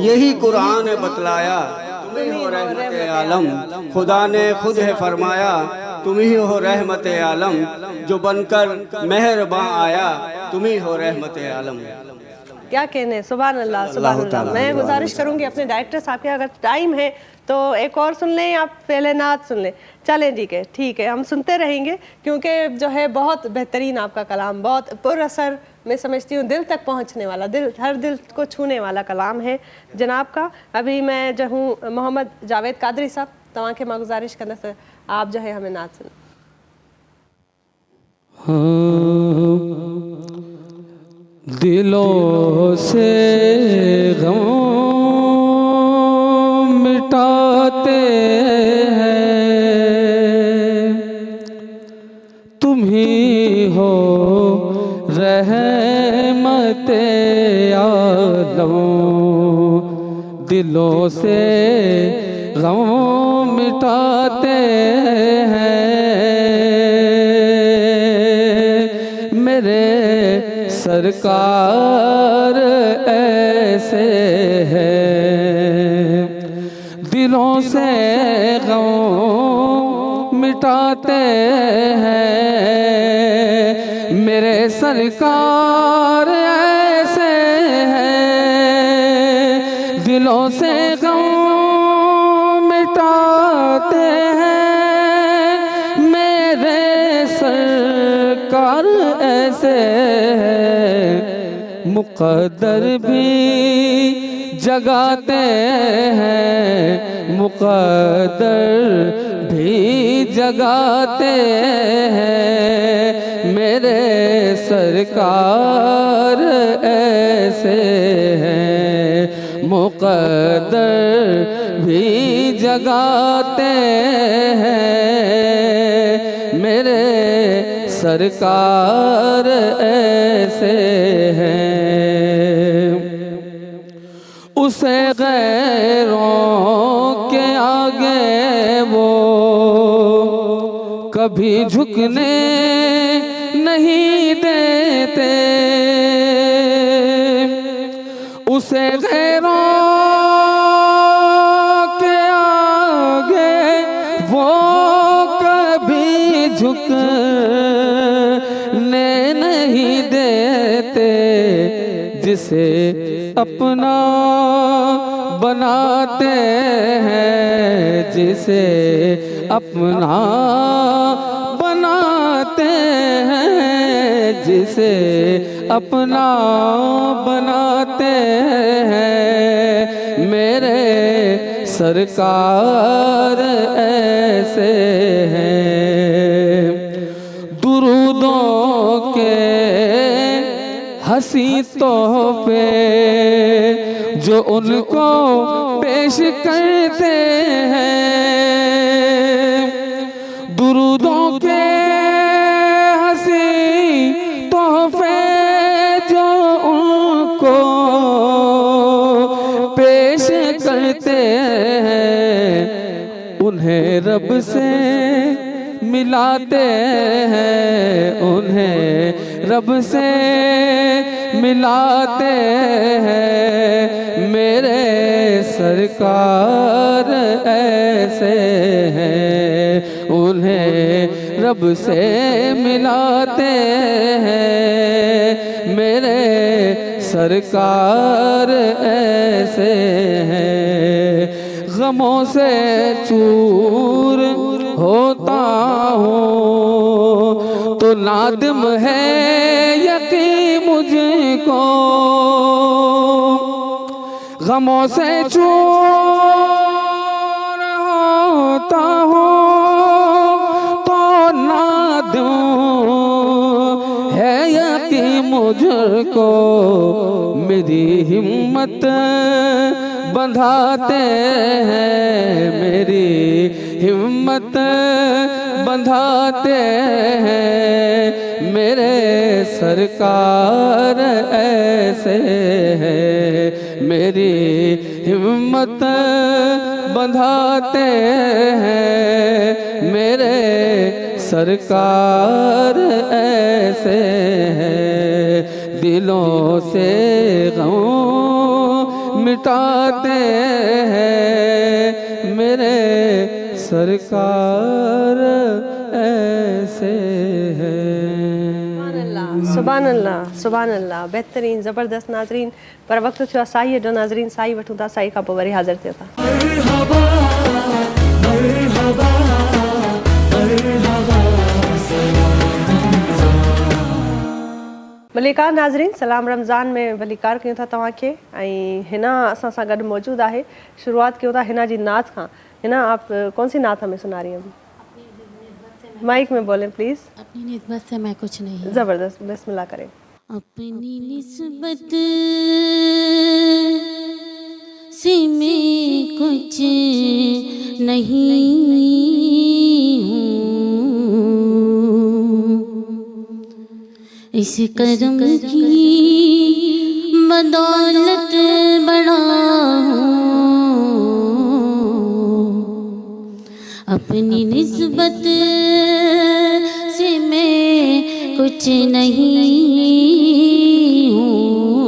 यही कुरान ने बतलाया तुम ही हो रहमत आलम। खुदा ने खुद है फरमाया तुम ही हो रहमत आलम। जो बनकर मेहरबां आया तुम ही हो रहमत आलम। क्या कहने, सुभान अल्लाह सुभान अल्लाह। मैं गुजारिश करूंगी अपने डायरेक्टर साहब के, अगर टाइम है तो एक और सुन लें या पहले नात सुन लें। चलें ठीक है हम सुनते रहेंगे क्योंकि जो है बहुत बेहतरीन आपका कलाम, बहुत पुरअसर, मैं समझती हूँ दिल तक पहुँचने वाला, दिल हर दिल को छूने वाला कलाम है जनाब का। अभी मैं जो हूँ मोहम्मद जावेद कादरी साहब तव्हां खे मां गुजारिश कंदसि आप जो है हमें नात सुन। दिलों से गम मिटाते हैं तुम ही हो रहमत आलम। दिलों से गम मिटाते हैं मेरे सरकार ऐसे हैं। दिलों से गम मिटाते हैं मेरे सरकार ऐसे हैं। दिलों से गम मिटाते हैं मेरे सरकार ऐसे हैं। मुक़द्दर भी जगाते हैं, मुक़द्दर भी जगाते हैं मेरे सरकार ऐसे हैं। मुक़द्दर भी जगाते हैं मेरे सरकार ऐसे हैं। उसे गैरों के आगे वो कभी झुकने नहीं देते। उसे गैरों के आगे वो कभी झुकने नहीं देते। जिसे अपना बनाते हैं, जिसे अपना बनाते हैं, जिसे अपना बनाते हैं मेरे सरकार ऐसे हैं। दुरूदों के हंसी तोहफे जो उनको पेश करते हैं। दुरूदों के हंसी तोहफे जो उनको पेश करते हैं उन्हें रब से मिलाते हैं, उन्हें रब से मिलाते हैं। मेरे सरकार ऐसे हैं, उन्हें रब से मिलाते हैं। मेरे सरकार ऐसे हैं। गमों से चूर होता हूँ तो नादिम है यकीन मुझको। गमों से चूर होता हूँ तो नादिम है यकीन मुझको। मेरी हिम्मत बंधाते हैं, मेरी हिम्मत बंधाते हैं। मेरे सरकार ऐसे हैं, मेरी हिम्मत बंधाते हैं। मेरे सरकार ऐसे हैं। दिलों से गम मिटाते हैं। मेरे सरकार ऐसे हैं। सुभान अल्लाह, सुभान अल्लाह। बेहतरीन, ज़बरदस्त नाज़रीन। पर वक्त थियो साई जो नाज़रीन साई वठूं था, साई खां पोइ वरी हाज़िर थियो था। भलीकार नाज़रीन, सलाम रमज़ान में भलीकार कयूं था तव्हांखे। ऐं हिना असां सां गॾु मौजूदु आहे। शुरूआत कयूं था हिना जी नात खां। हिना, आप कौन सी नात हमें सुना रही हैं? माइक में बोलें प्लीज़। अपनी निस्बत से मैं कुछ नहीं। ज़बरदस्त, बिस्मिल्लाह करें। अपनी निस्बत से मैं कुछ नहीं हूँ, इस करम की बदौलत बड़ा हूँ। अपनी निस्बत से मैं कुछ नहीं हूँ,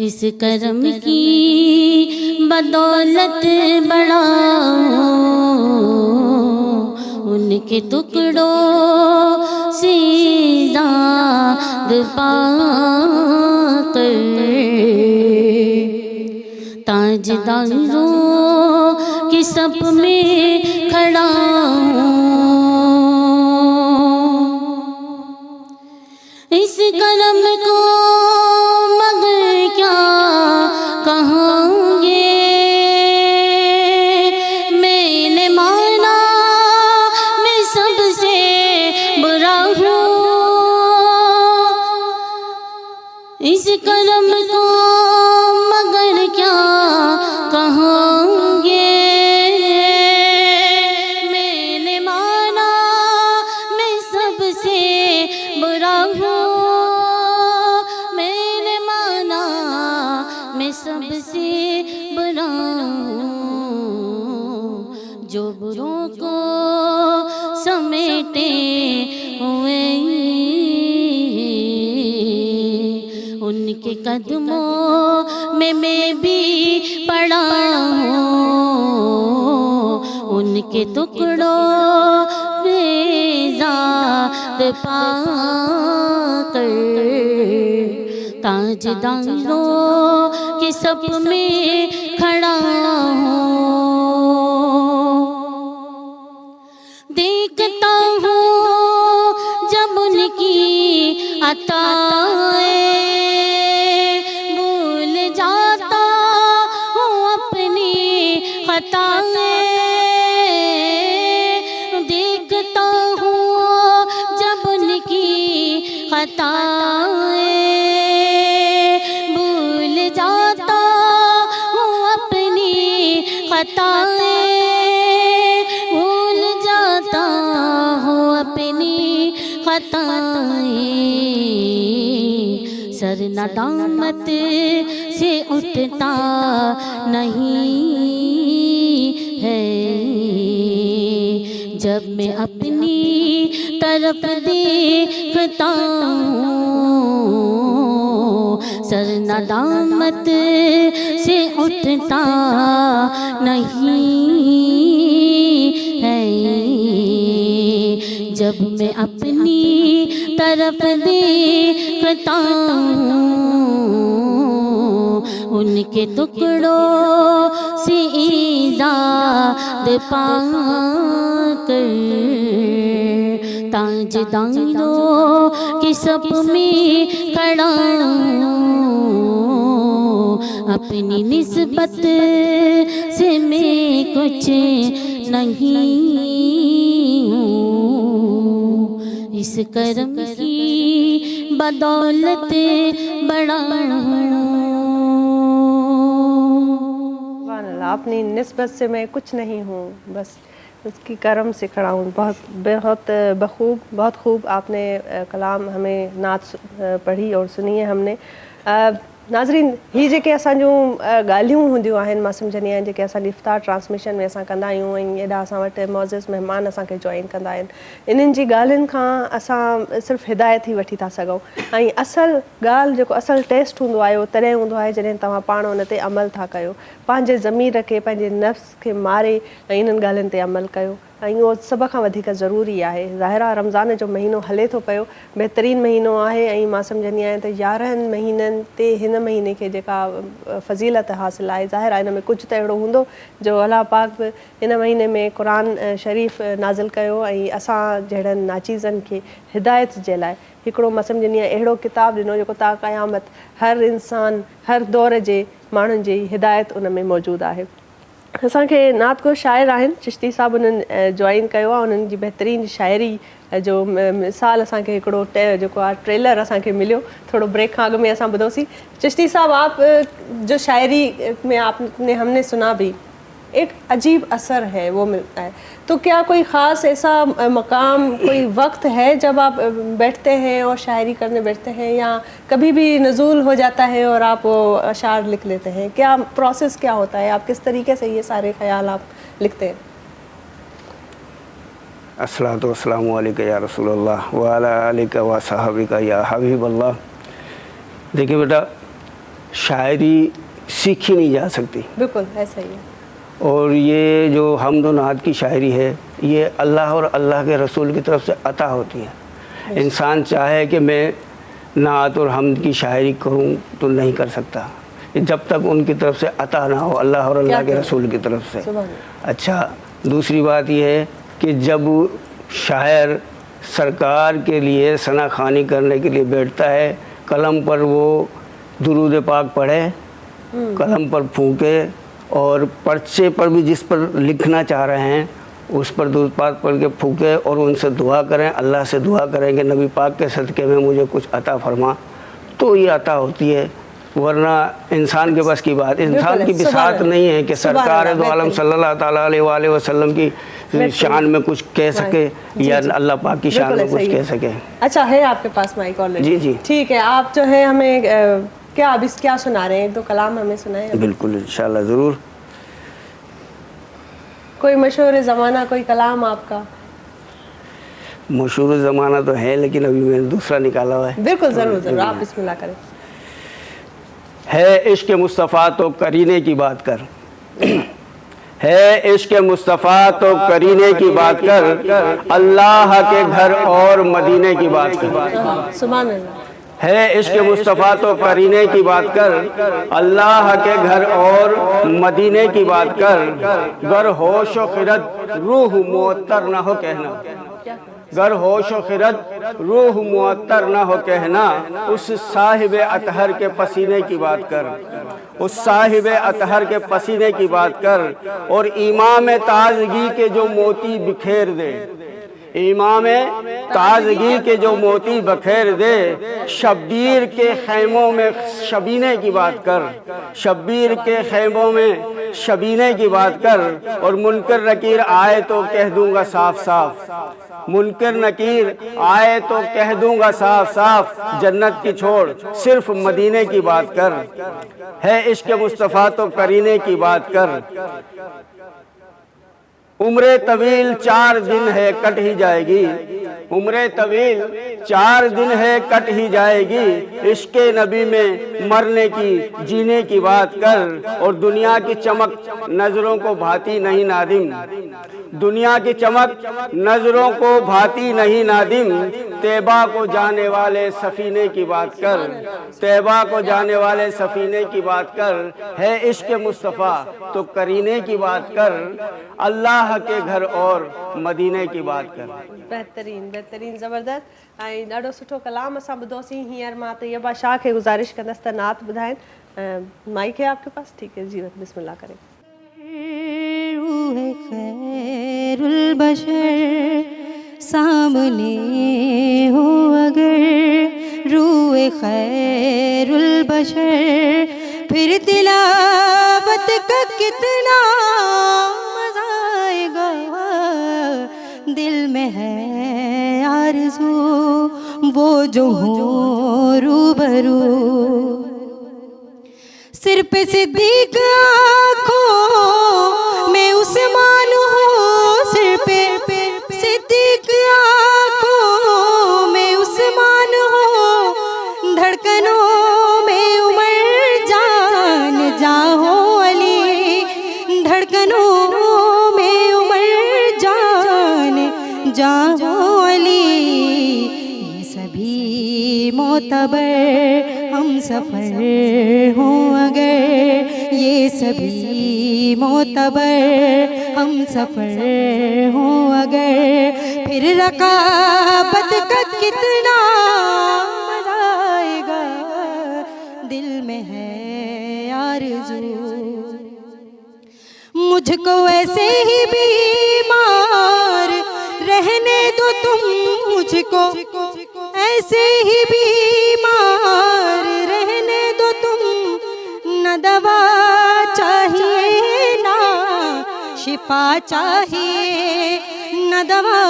इस करम की बदौलत बड़ा हूँ। उनके टुकड़ों से दाद पाकर ताजदारों के सप में खड़ा हूँ। इस करम को मगर क्या कहोगे, मैंने माना मैं सबसे बुरा हूँ। इस करम को मगर क्या कहोगे, मैंने माना मैं सबसे बुरा हूँ। मैंने माना मैं सबसे बुरा हूँ। जो बुरों को समेटे हुए उनके कदमों में मैं भी पड़ा हूँ। उनके टुकड़ों में ज़ात पाकर ताजदारों के सप में खड़ा हूँ। देखता हूँ जब उनकी अताएं, भूल जाता हूँ अपनी खताएं। देखता हूँ जब उनकी खताएं, भूल जाता हूँ अपनी खताएं। भूल जाता हूँ अपनी खताएं। सर नदामत से उठता नहीं है। जब मैं अपनी तरफ देखता हूँ सर नदामत से उठता नहीं है। जब मैं अपनी तरफ देखता हूँ उनके टुकड़ों से इजाद पाकर ताजदारों के सब में खड़ा अपनी निस्बत से मैं कुछ नहीं हूँ। इस करम की बदौलत बड़ा अपनी निस्बत से मैं कुछ नहीं हूँ, बस उसकी करम से खड़ा हूँ। बहुत खूब आपने कलाम हमें नात पढ़ी और सुनी है हमने। नाज़रीन, ही जेके असांजूं ॻाल्हियूं हूंदियूं आहिनि, मां सम्झंदी आहियां जेके असांजी इफ़्तार ट्रांसमिशन में असां कंदा आहियूं ऐं एॾा असां वटि मौज़िज़ महिमान असांखे जॉइन कंदा आहिनि, इन्हनि जी ॻाल्हियुनि खां असां सिर्फ़ु हिदायत ई वठी था सघूं। ऐं असुलु ॻाल्हि जेको असुलु टेस्ट हूंदो आहे उहो तॾहिं हूंदो आहे जॾहिं तव्हां पाण उन ते अमल था कयो, पंहिंजे ज़मीर खे पंहिंजे नफ़्स खे मारे ऐं इन्हनि ॻाल्हियुनि ते अमल कयो। ऐं उहो सभ खां वधीक ज़रूरी आहे। ज़ाहिर आहे रमज़ान जो महीनो हले थो पियो, बहितरीनु महीनो आहे ऐं मां सम्झंदी आहियां त 11 महीननि ते हिन महीने खे जेका फ़ज़ीलत हासिलु आहे, ज़ाहिर आहे हिन में कुझु त अहिड़ो हूंदो जो अलाह पाक बि हिन महीने में क़ुरान शरीफ़ नाज़िल कयो ऐं असां जहिड़नि नाचीज़नि खे हिदायत जे लाइ हिकिड़ो मां सम्झंदी आहियां अहिड़ो किताबु ॾिनो जेको ता क़यामत हर इंसान हर दौर जे माण्हुनि जी हिदायत उन में मौजूदु आहे। असांखे नातगो शाइर आहिनि, चिश्ती साहिबु उन्हनि जॉइन कयो आहे। उन्हनि जी बहितरीनु शाइरी जो मिसाल असांखे हिकिड़ो जेको आहे ट्रेलर असांखे मिलियो, थोड़ो ब्रेक खां अॻु में असां ॿुधोसीं। चिश्ती साहब, आप जो शायरी में आपने हमने सुना भी, एक अजीब असर है वो मिलता है, तो क्या कोई ख़ास ऐसा मकाम, कोई वक्त है जब आप बैठते हैं और शायरी करने बैठते हैं, या कभी भी नज़ूल हो जाता है और आप वो अशार लिख लेते हैं? क्या प्रोसेस क्या होता है, आप किस तरीके से ये सारे ख्याल आप लिखते हैं? अस्सलातु वस्सलामु अलैका या रसूलल्लाह व अला आलिका व सहाबिका या हबीबल्लाह। देखिए बेटा, शायरी सीखी नहीं जा सकती, बिल्कुल ऐसा ही है। और ये जो हमद व नात की शायरी है, ये अल्लाह और अल्लाह के रसूल की तरफ से अता होती है। इंसान चाहे कि मैं नात और हमद की शायरी करूं तो नहीं कर सकता जब तक उनकी तरफ से अता ना हो, अल्लाह और अल्लाह के रसूल की तरफ से। अच्छा, दूसरी बात यह है कि जब शायर सरकार के लिए सना खानी करने के लिए बैठता है, कलम पर वो दुरूद पाक पढ़े, कलम पर फूंके, और पर्चे पर भी जिस पर लिखना चाह रहे हैं उस पर दुरूद पाक पढ़ के फूंके और उनसे दुआ करें, अल्लाह से दुआ करें कि नबी पाक के सदक़े में मुझे कुछ अता फरमा, तो ये अता होती है। वरना इंसान के बस की बात, इंसान की बिसात नहीं है कि सरकार दो आलम सल्लल्लाहु ताला अलैहि वसल्लम की शान में कुछ कह सके या अल्लाह पाक की शान में कुछ कह सके। अच्छा, है आपके पास माइक ऑलरेडी? जी जी, ठीक है। आप जो है हमें क्या अभी क्या सुना रहे हैं? एक दो कलाम हमें सुनाए। बिल्कुल, इंशाल्लाह ज़रूर। कोई मशहूर ज़माना, कोई कलाम आपका? मशहूर ज़माना तो है, लेकिन अभी मैंने दूसरा निकाला हुआ है। बिल्कुल, ज़रूर ज़रूर, आप बिस्मिल्लाह करें। है इश्क मुस्तफ़ा तो करीने की बात कर, है इश्क मुस्तफ़ा तो करीने की बात कर, अल्लाह के घर और मदीने की बात कर। सुभान अल्लाह। है इश्क मुस्तफ़ा तो करीने की बात कर, अल्लाह के घर और मदीने की बात कर, गर होश व खिरत रूह मुअत्तर न हो कहना, गर होश व खिरत रूह मुअत्तर न हो कहना, उस साहिब अतहर के पसीने की बात कर, उस साहिब अतहर के पसीने की बात कर, और इमाम ताजगी के जो मोती बिखेर दे, इमाम ताजगी के जो मोती बखेर दे, शब्बीर के खैमों में शबीने की बात कर, शब्बीर के खैमों में शबीने की बात कर, और मुनकर नकीर आए तो कह दूंगा साफ साफ, मुनकर नकीर आए तो कह दूंगा साफ साफ, जन्नत की छोड़ सिर्फ मदीने की बात कर, है इश्क मुस्तफ़ा तो करीने की बात कर। उम्र तवील 4 दिन है कट ही जाएगी, उम्र तवील 4 दिन है कट ही जाएगी। इश्क़ नबी में मरने की जीने की बात कर, और दुनिया की चमक नज़रों को भाती नहीं नादिम, दुनिया की चमक नज़रों को भाती नहीं नादिम। तैबा को जाने वाले सफ़ीने की बात कर, तैबा को जाने वाले सफ़ीने की बात कर। है इश्क़ मुस्तफ़ा तो करीने की बात कर, अल्लाह के घर और मदीने की बात कर। बेहतरीन बेहतरीन ज़बरदस्त ऐं ॾाढो सुठो कलाम असां ॿुधोसीं। हींअर मां तैयबा शाह खे गुज़ारिश कंदसि त नात ॿुधाइनि। माइक है आपके पास? ठीक है जी, बिस्मिल्लाह करें। रूह खैरुल बशर सामने हो अगर, रूह खैरुल बशर फिर तिलावत का कितना मज़ा आएगा। दिल में है आरज़ू वो जो हो रूबरू, सिर पे सिद्दीक आँखों में उस्मान हो, सिर पे सिद्दीक आँखों में उस्मान हो, धड़कनों में उमर जान जाहो अली, धड़कनों में उमर जान जाहो अली। ये सभी मोतबर हम सफ़र हो अगर, ये सभी मोतबर हम सफ़र हो अगर, फिर रकाबत का कितना मज़ा आएगा। दिल में है आरज़ू मुझको ऐसे ही बीमार रहने दो तुम, मुझको ऐसे ही बीमार रहने दो तुम। न दवा चाहिए ना शिफा चाहिए, न दवा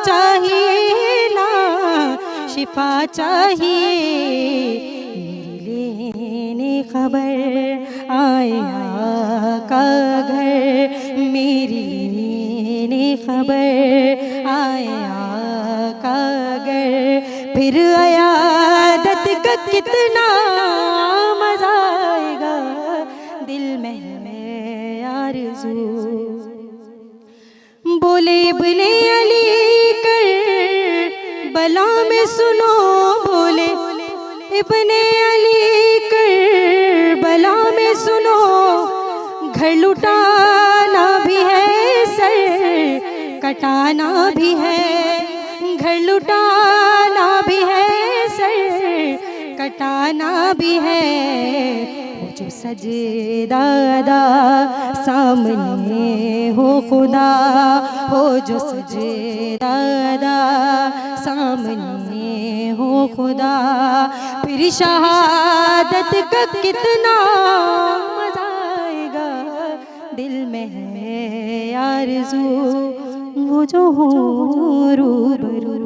चाहिए ना शिफा चाहिए। मेरे लेने खबर आए आका घर, मेरी लेने खबर आए आका घर, फिर अयादत का कितना मज़ा आएगा। दिल में है आरज़ू बोले इब्ने अली कर बला में सुनो, बोले इब्ने अली कर बला में सुनो। घर लुटाना भी है सर कटाना भी है, घर लुटाना भी है सर कटाना भी है। वो जो सजदा अदा सामने हो खुदा, हो जो सजदा अदा सामने हो खुदा, फिर शहादत का कितना मज़ा आएगा। दिल में है आरज़ू वो जो हो रूबरू।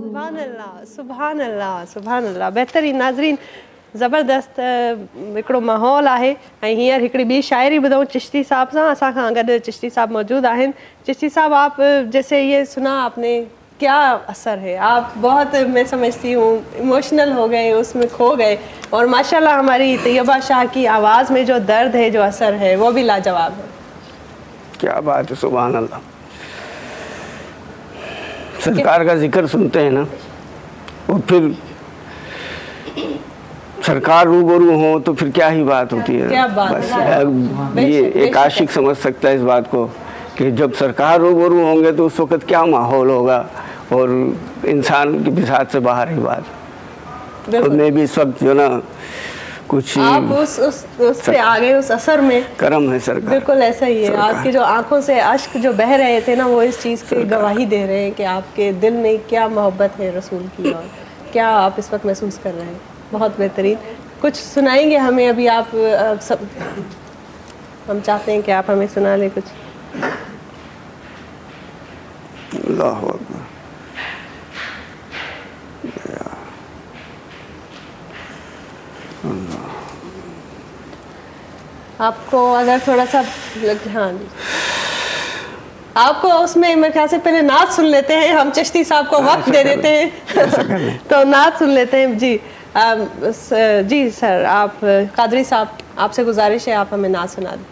सुभान अल्लाह सुभान अल्लाह सुभान अल्लाह। बहितरीन नाज़रीन, ज़बरदस्त हिकिड़ो माहौल आहे। ऐं हींअर हिकिड़ी ॿी शाइरी ॿुधूं चिश्ती साहब सां। असां खां गॾु चिश्ती साहब मौजूद आहिनि। चिश्ती साहब, आप जैसे ये सुना आपने, क्या असर है? आप बहुत, मैं समझती हूँ, इमोशनल हो गए, उसमें खो गए। और माशाल्लाह हमारी तैयबा शाह की आवाज़ में जो दर्द है, जो असर है, वो भी लाजवाब है। क्या बात है, सुभान अल्लाह। सरकार का जिक्र सुनते हैं ना, और फिर सरकार रूबरू हो तो फिर क्या ही बात होती है। क्या बात बस है। ये एक आशिक समझ सकता है इस बात को कि जब सरकार रूबरू होंगे तो उस वक़्त क्या माहौल होगा, और इंसान की बिसात से बाहर ही बात। और मैं भी इस वक्त जो ना कुछ आप उससे आगे उस असर में, करम है सरकार, बिल्कुल ऐसा ही है। आपकी जो आंखों से अश्क जो बह रहे थे ना, वो इस चीज़ की गवाही दे रहे हैं कि आपके दिल में क्या मोहब्बत है रसूल की, और क्या आप इस वक्त महसूस कर रहे हैं। बहुत बेहतरीन। कुछ सुनाएंगे हमें अभी आप? सब हम चाहते हैं कि आप हमें सुना लें कुछ। अल्लाहु अकबर। आपको अगर थोड़ा सा हाँ आपको उसमें मेरे ख्याल से पहले नात सुन लेते हैं, हम चिश्ती साहब को वक्त दे देते हैं तो नात सुन लेते हैं जी। जी सर, आप कादरी साहब, आपसे गुजारिश है आप हमें नात सुना दें।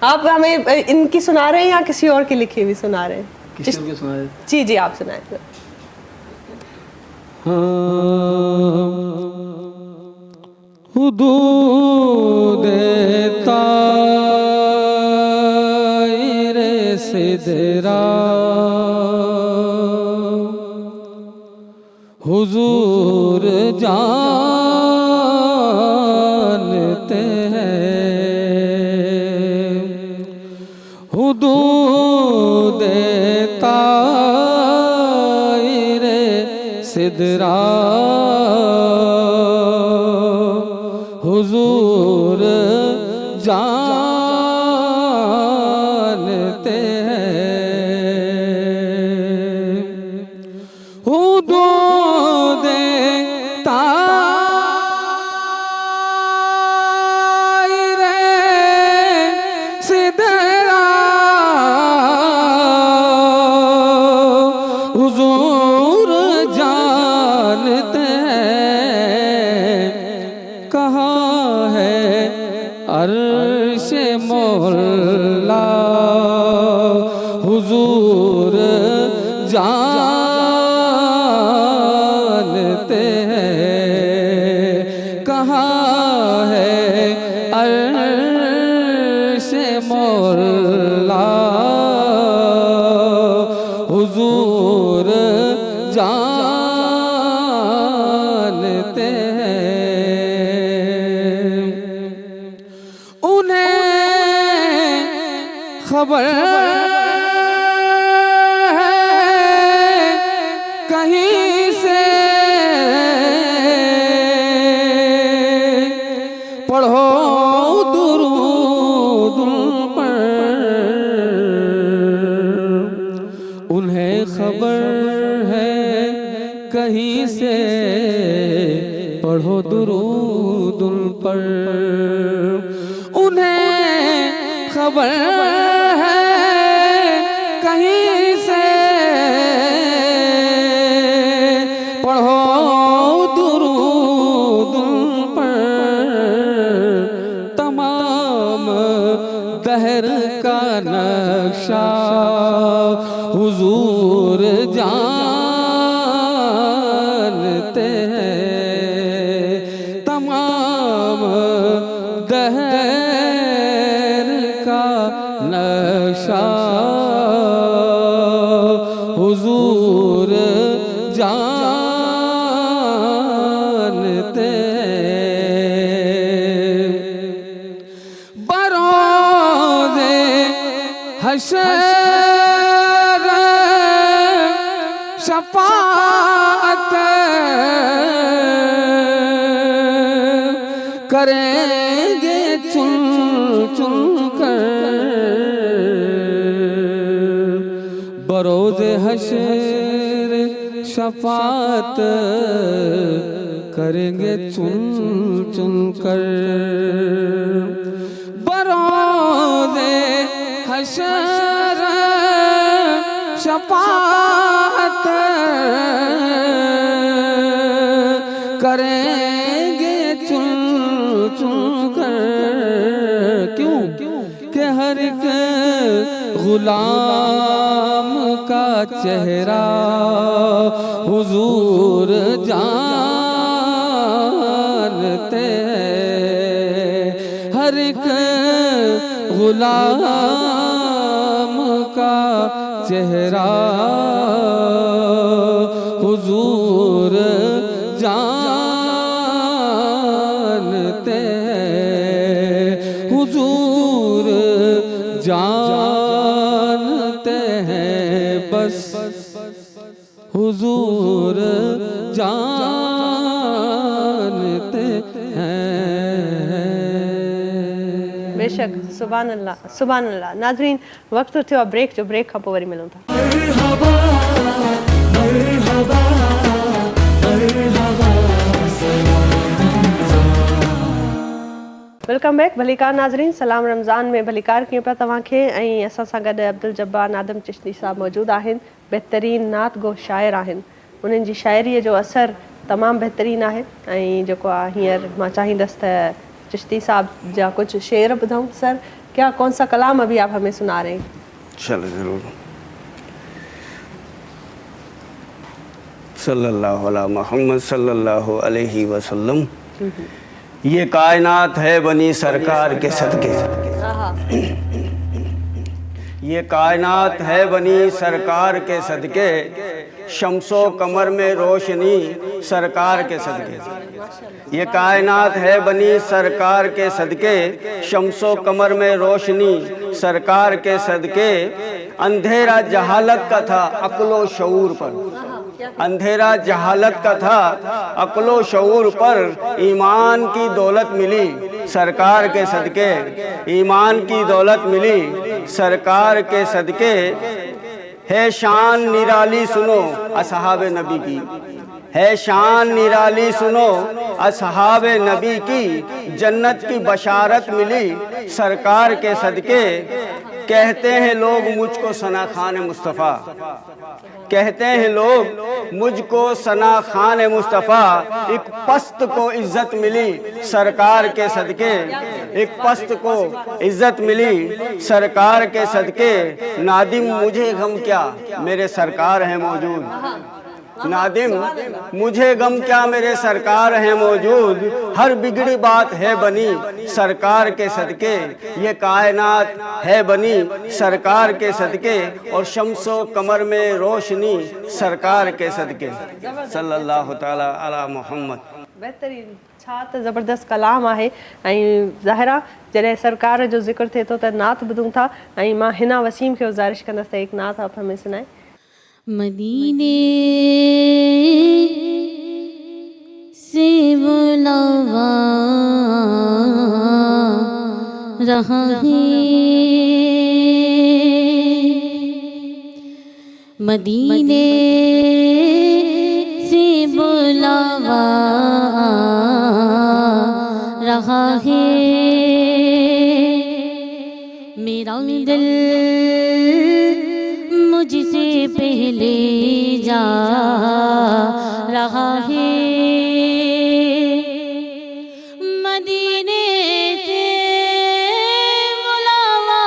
आप हमें इनकी सुना रहे हैं या किसी और की लिखी हुई सुना रहे हैं? किसी और की सुना दे। जी जी आप सुनाएं। हुदूद तायरे सिदरा हुजूर जानते हैं, हुदूद तायरे सिदरा हुजूर जानते हैं, हुदूद तायरे सिदरा हुजूर जानते हैं, कहाँ है अर्श मौला हुजूर जानते हैं, कहाँ है अर्श मौला हुजूर जानते हैं, उन्हें खबर है कहीं से, पढ़ो दुरूद पर, उन्हें खबर है कहीं से, पढ़ो दुरूद पर, उन्हें खबर है कहीं से, पढ़ो दुरूद पर, तमाम दहर का नक्शा हुजूर जानते हैं, तमाम दहर का नक्शा हुजूर जानते हैं, बरोज़े हशर शफाअत करेंगे चुन चुन कर, बरोज़े हशर शफाअत करेंगे चुन चुन कर, बरोज़े हशर शफाअत करेंगे चुन चुन कर, क्यों कि हर एक गुलाम का चेहरा हुजूर जानते हैं, हर एक गुलाम का चेहरा हुजूर जानते हैं, हुजूर जानते हैं, बस हुजूर जानते हैं। बेशक, सुभान अल्लाह सुभान अल्लाह। नाज़रीन, वक्त थियो आहे ब्रेक जो, ब्रेक खां पोइ वरी मिलूं था। वेलकम बैक भलीकार नाज़रीन। सलाम रमज़ान में भलीकार कीअं पिया तव्हांखे। ऐं असां सां गॾु अब्दुल जब्बार नादम चिश्ती साहब मौजूदु आहिनि। बहितरीन नात गो शाइर आहिनि। उन्हनि जी शाइरीअ जो असरु तमामु बहितरीनु आहे। ऐं जेको आहे हींअर मां चाहींदसि त चिश्ती साहब जा कुछ शेर ॿुधूं। सर, क्या कौन सा कलाम अभी आप हमें सुना रहे हैं? चलो ज़रूर। सल्लल्लाहु अला मोहम्मद सल्लल्लाहु अलैहि वसल्लम। ये कायनात है बनी सरकार के सदके, ये कायनात है बनी सरकार के सदके, शम्सो कमर में रोशनी सरकार के सदके। ये कायनात है बनी सरकार के सदके, शम्सो कमर में रोशनी सरकार के सदके। अंधेरा जहालत का था अक्लो शऊर पर, अंधेरा जहालत का था अक्लो शऊर पर, ईमान की दौलत मिली सरकार के सदके, ईमान की दौलत मिली सरकार के सदके। है शान निराली सुनो असहाबे नबी की, है शान निराली सुनो असहाबे नबी की, जन्नत की बशारत मिली सरकार के सदके। कहते हैं लोग मुझको सना खान मुस्तफ़ा, कहते हैं लोग मुझको सना खान मुस्तफ़ा, एक पस्त को इज्जत मिली सरकार के सदके, एक पस्त को इज्जत मिली सरकार के सदके। नादिम मुझे गम क्या मेरे सरकार हैं मौजूद, नादिम मुझे गम क्या मेरे सरकार हैं मौजूद, हर बिगड़ी बात है बनी सरकार के सदके। ये कायनात है बनी सरकार के सदके, और शम्सो कमर में रोशनी सरकार के सदके। सल्लल्लाहु ताला अला मोहम्मद। बहितरीन, छा त ज़बरदस्त कलाम आहे। ऐं ज़ाहिरा जॾहिं सरकार जो ज़िक्र थिए थो त नात ॿुधूं था। ऐं मां हिना वसीम खे गुज़ारिश कंदसि त हिकु नात आप हमें सुनाए। मदीने से बुलावा रहा है, मदीने से बुलावा रहा है, मेरा दिल मुझसे पहले जा रहा है, मदीने से बुलावा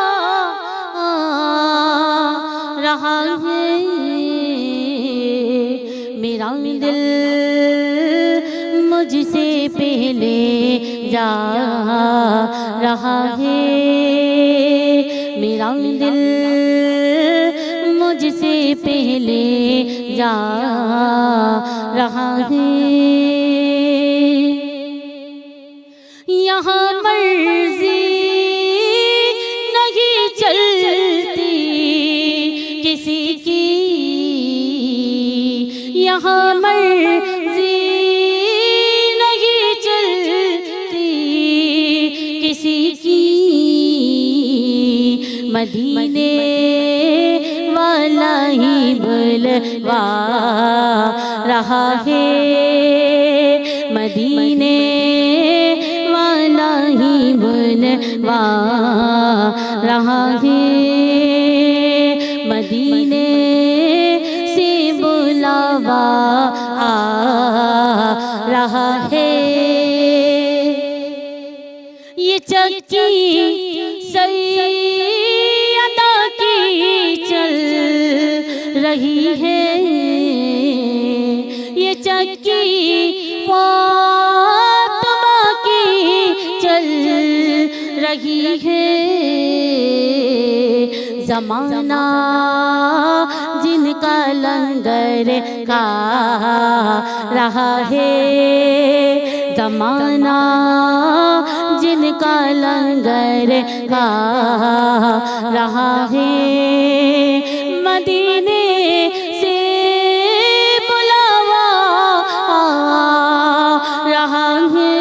रहा है, मेरा दिल मुझसे पहले जा रहा है, मेरा दिल मुझसे पहले जा रहा है। यहाँ मर्जी नहीं चलती किसी की, यहाँ मर्जी नहीं चलती किसी की, मदीने वाला ही बुलवा रहा है, मदीने वाला ही बुलवा रहा है, मदीने से बुलावा आ रहा है। ये चक्की सैयदा की चल रही है, ये चक्की फातिमा की चल रही है, ज़माना जिनका लंगर खा रहा है, ज़माना जिनका लंगर खा रहा है, मदीने से बुलावा रहा है,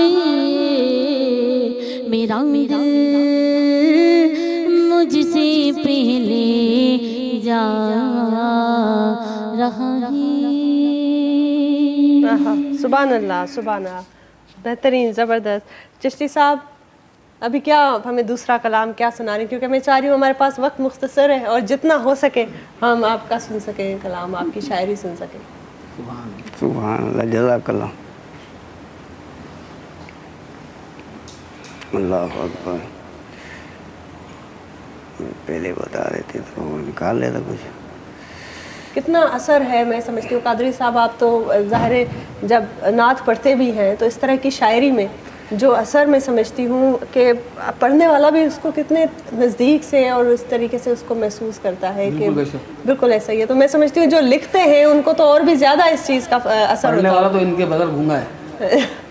मेरा दिल मुझसे पहले जा रहा है। सुभान अल्लाह, सुभान अल्लाह, बेहतरीन, ज़बरदस्त। चिश्ती साहब, अभी क्या हमें दूसरा कलाम क्या सुना रही, क्योंकि मैं चाह रही हूँ हमारे पास वक्त मुख्तसर है और जितना हो सके हम आपका सुन सकें कलाम, आपकी शायरी सुन सकें। सुभान अल्लाह, जज़ाकल्लाह। अल्लाह अकबर। पहले बता देते तो निकाल लेता कुछ। कितना असर है, मैं समझती हूँ कादरी साहब आप तो ज़ाहिर है जब नात पढ़ते भी हैं तो इस तरह की शायरी में जो असर मैं समझती हूँ कि पढ़ने वाला भी उसको कितने नज़दीक से और इस तरीके से उसको महसूस करता है कि बिल्कुल ऐसा ही है। तो मैं समझती हूँ जो लिखते हैं उनको तो और भी ज़्यादा इस चीज़ का असर पढ़ने होता वाला तो इनके बगल गूंगा है,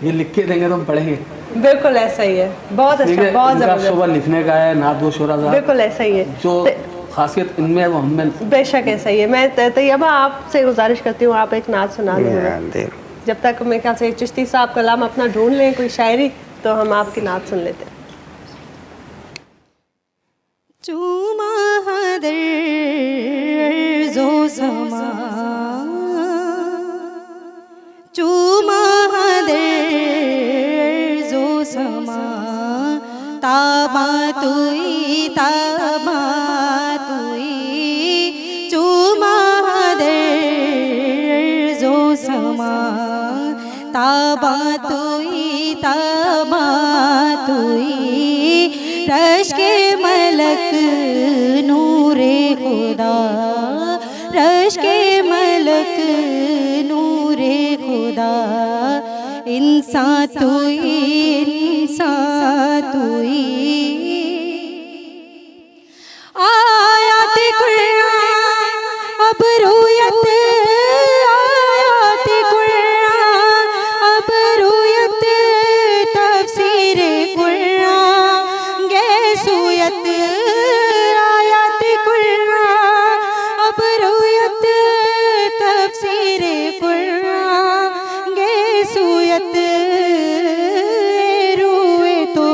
ये लिख के देंगे तो हम पढ़ेंगे। बिल्कुल ऐसा ही है, बहुत अच्छा, बहुत इनका ज़बरदस्त, शोभा लिखने का है, नात वो शोरा बिल्कुल ऐसा ही है। जो खासियत इनमें है वो हमें। बेशक ऐसा ही है। मैं तैयबा आपसे गुजारिश करती हूँ आप एक नात सुना दें, जब तक मेरे ख्याल से चिश्ती साहब कलाम अपना ढूंढ लें कोई शायरी तो हम आपकी नात सुन लेते हैं। चूमा हदर जो समा, चूमा हदर जो समा, ताबा तुई ताबा तुई, चूमा हदर जो समा, ताबा तुई ताबा तुई, रश के मलक नूरे खुदा, रश के मलक नूरे खुदा, इंसान तुई इंसान तुई, आयात कुरान अब रूयत, आयात कुरान अब रूयत, तफसीर कुरान गैसूयत, आयात कुरान अब रूयत, तफसीर कुरान गैसूयत, रूए तो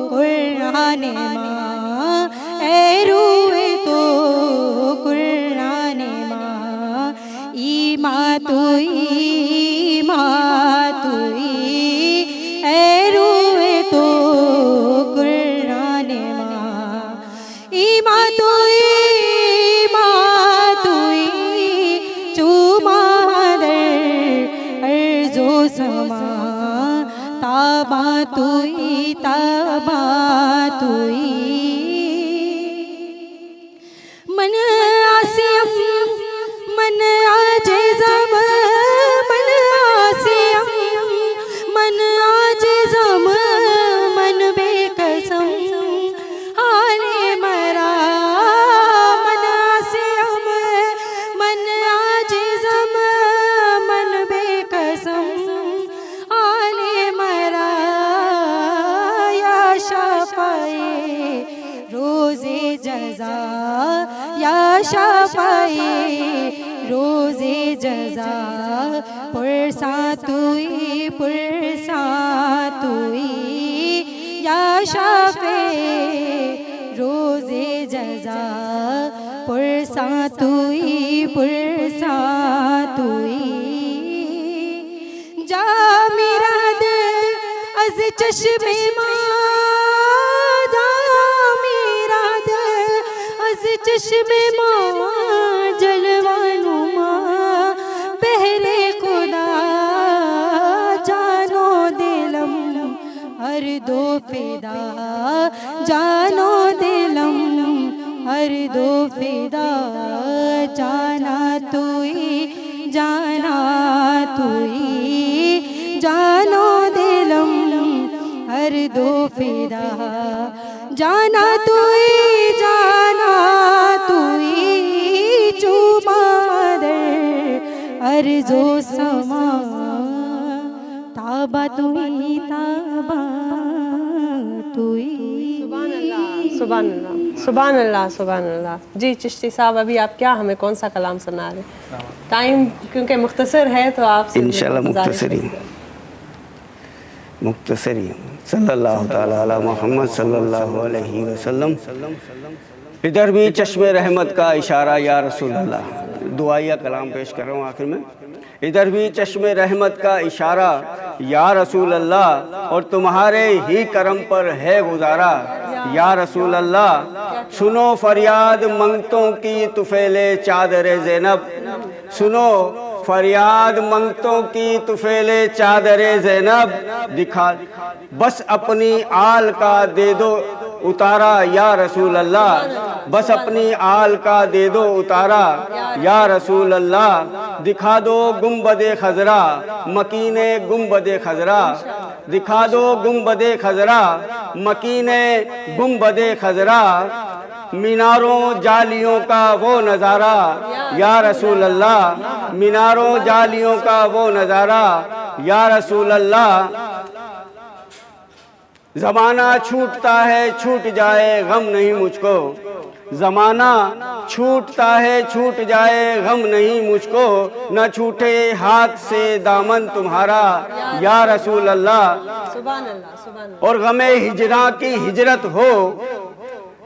कुरान माँ, ए रूए तो कुरान माँ, ईमा तुई ईमा तुई, ए रूए तो कुरान माँ, ईमा तुई ईमा तुई, चूमा दर अर्जो समा, ताबा तुई ताबा तुई, मन आसियम मन आजिज़म, मन आसियम मन आजिज़म, मन बेकसम हाले मरा, मन आसियम मन आजिज़म, मन बेकसम हाले मरा, या शाफ़ाए रोज़े जज़ा, या शाफ़ाए रोज़े जज़ा, पुरसा तुई पुरसा तुई, या शाफ़े रोज़े जज़ा, पुरसा तुई पुरसा तुई, जा मेरा दिल अज़ चश्मे माँ, जा मेरा दिल अज़ चश्मे माँ, जलवानु माँ बहरे खुदा, जानो दिलम हर दो फिदा, जानो दिलम हर दो फिदा, जाना तुई जाना तुई, जानो दिलम हर दो फिदा, जाना तुई जाना तुई, चूमा दर अर्जो समा, ताबा तुई ताबा तुई। सुभान अल्लाह सुभान अल्लाह सुभान अल्लाह सुभान अल्लाह। जी चिश्ती साहब अभी आप क्या हमें कौन सा कलाम सुना रहे? टाइम क्योंकि मुख्तसर है तो आप इंशाल्लाह मुख्तसरी मुख्तसरी सल्लल्लाहु ताला अला मोहम्मद सल्लल्लाहु अलैहि वसल्लम। इधर भी चश्मे रहमत का इशारा या रसूल अल्लाह, दुआया कलाम पेश कर रहा हूँ आखिर में। इधर भी चश्मे रहमत का इशारा या रसूल अल्लाह, और तुम्हारे ही करम पर है गुजारा या रसूल अल्लाह। सुनो फरियाद मंगतों की तुफैले चादर ज़ैनब, सुनो फरियाद मंगतों की तुफैले चादर ज़ैनब, दिखा बस अपनी आल का दे दो उतारा या रसूल अल्लाह, बस अपनी आल का दे दो उतारा या रसूल अल्लाह। दिखा दो गुंबदे खजरा, मकीने गुंबदे खजरा, दिखा दो गुंबदे खजरा, मकीने गुंबदे खजरा, मीनारों जालियों का वो नज़ारा या रसूल अल्लाह, मीनारों जालियों का वो नज़ारा या रसूल अल्लाह। ज़माना छूटता है छूट जाए गम नहीं मुझको, ज़माना छूटता है छूट जाए गम नहीं मुझको, न छूटे हाथ से दामन तुम्हारा या रसूल अल्लाह। सुभान अल्लाह, सुभान अल्लाह। और गमे हिजरा की हिजरत हो,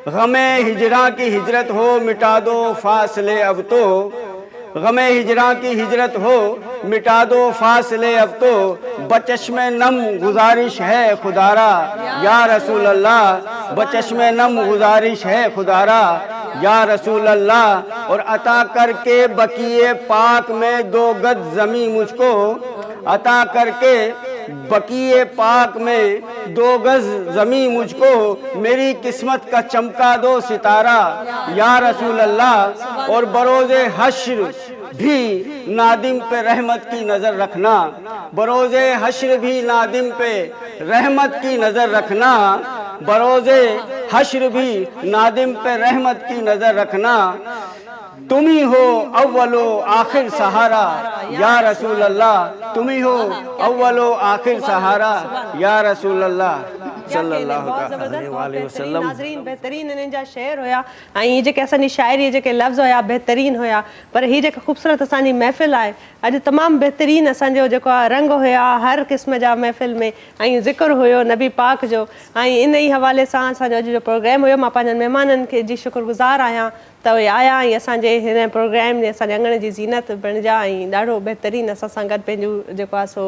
गमे हिजरा की हिजरत हो, मिटा दो फासले अब तो, गमे हिजरा की हिजरत हो, मिटा दो फासले अब तो, बचश्मे नम गुजारिश है खुदारा या रसूल अल्लाह, बचश्मे नम गुजारिश है खुदारा या रसूल अल्लाह। और अता करके बकीए पाक में 2 गज ज़मी मुझको, अता करके बकीए पाक में 2 गज ज़मी मुझको, मेरी किस्मत का चमका दो सितारा या रसूल अल्लाह। और बरोज़े हश्र भी नादिम पे रहमत की नज़र रखना, बरोज़े हश्र भी नादिम पे रहमत की नज़र रखना, बरोज़े हश्र भी नादिम पे रहमत की नज़र रखना। तुम ही हो अव्वलो आखिर सहारा या रसूल अल्लाह, तुम ही हो अव्वलो आखिर सहारा या रसूल अल्लाह सल्लल्लाहु अलैहि वसल्लम। नाज़रीन बेहतरीन इन्हनि जा शेर हुया ऐं ये जेके असांजी शाइरी जेके लफ़्ज़ हुया बेहतरीन हुया, पर ही जेका ख़ूबसूरत असांजी महफ़िल आहे अॼु तमामु बहितरीन असांजो जेको आहे रंग हुया हर क़िस्म जा महफ़िल में, ऐं ज़िक्र हुयो नबी पाक जो, ऐं इन ई हवाले सां असांजो अॼु जो प्रोग्राम हुयो। मां पंहिंजनि महिमाननि खे जी शुक्रगुज़ार आहियां त उहे आया ऐं असांजे हिन प्रोग्राम में असांजे अंगण जी ज़ीनत बणिजा ऐं ॾाढो बहितरीन असां सां गॾु पंहिंजो जेको आहे सो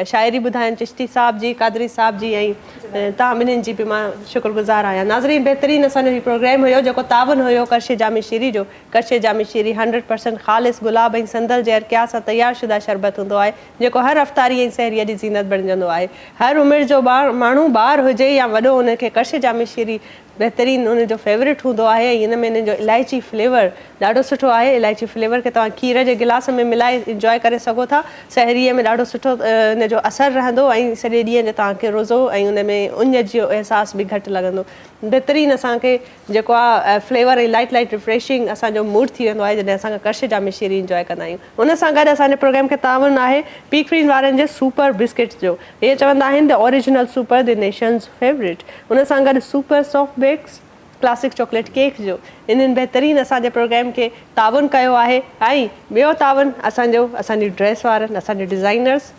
शाइरी ॿुधाइनि चिश्ती साहिब जी, कादरी साहिब जी, ऐं तव्हां ॿिन्हिनि जी बि मां शुक्रगुज़ार आहियां। नाज़रीन बेहतरीन असांजो हीउ प्रोग्राम हुयो जेको तावन हुयो करशे जामी शीरी जो। करशे जामी शीरी 100% ख़ालिस गुलाब ऐं संदल जे अर्किया सां तयारु शुदा शरबत हूंदो आहे जेको हर अफ़्तारी ऐं सहरीअ जी ज़ीनत बणिजंदो आहे। हर उमिरि जो माण्हू ॿार हुजे या वॾो, उनखे करशे जामी शीरी बहितरीन उनजो फेवरेट हूंदो आहे। हिन में इन्हनि जो इलायची फ्लेवर ॾाढो सुठो आहे। इलायची फ्लेवर खे तव्हां खीर जे गिलास में मिलाए इंजॉय करे सघो था। सहरीअ में ॾाढो सुठो इन जो असरु रहंदो ऐं सॼे ॾींहं जो तव्हांखे रोज़ो ऐं उन में उञ जो अहसासु बि घटि लॻंदो। बहितरीन असांखे जेको आहे फ्लेवर ऐं लाइट लाइट रिफ्रेशिंग असांजो मूड थी वेंदो आहे जॾहिं असां करशे जामी शीरी इंजॉय कंदा आहियूं। उन सां गॾु असांजे प्रोग्राम खे तावन आहे पीक फ्रीन वारनि जे सुपर बिस्किट्स जो। इहे चवंदा आहिनि the original super the nation's favourite. उन सां गॾु super soft bakes classic chocolate cake जो। इन्हनि बहितरीन असांजे प्रोग्राम खे तावन कयो आहे। ऐं ॿियो तावन असांजी ड्रेस वारनि, असांजे डिज़ाइनर्स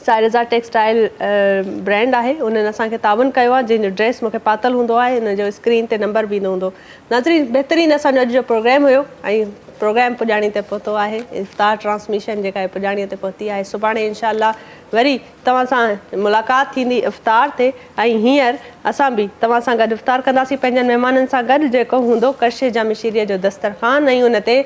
साइरज़ा टेक्सटाइल ब्रांड आहे, उन्हनि असांखे तावन कयो आहे जंहिंजो ड्रेस मूंखे पातल हूंदो आहे हुनजो स्क्रीन ते नंबर बि ईंदो हूंदो। नाज़रीन बहितरीन असांजो अॼु जो प्रोग्राम हुयो ऐं प्रोग्राम पुॼाणी ते पहुतो आहे। इफ़्तार ट्रांसमिशन जेका आहे पुॼाणीअ ते पहुती आहे। सुभाणे इनशाअल्लाह वरी तव्हां सां मुलाक़ात थींदी इफ़्तार ते, ऐं हींअर असां बि तव्हां सां गॾु इफ़्तार कंदासीं पंहिंजनि महिमाननि सां गॾु जेको हूंदो करशे जामी शीरीअ जो दस्तरख़ान, ऐं उन ते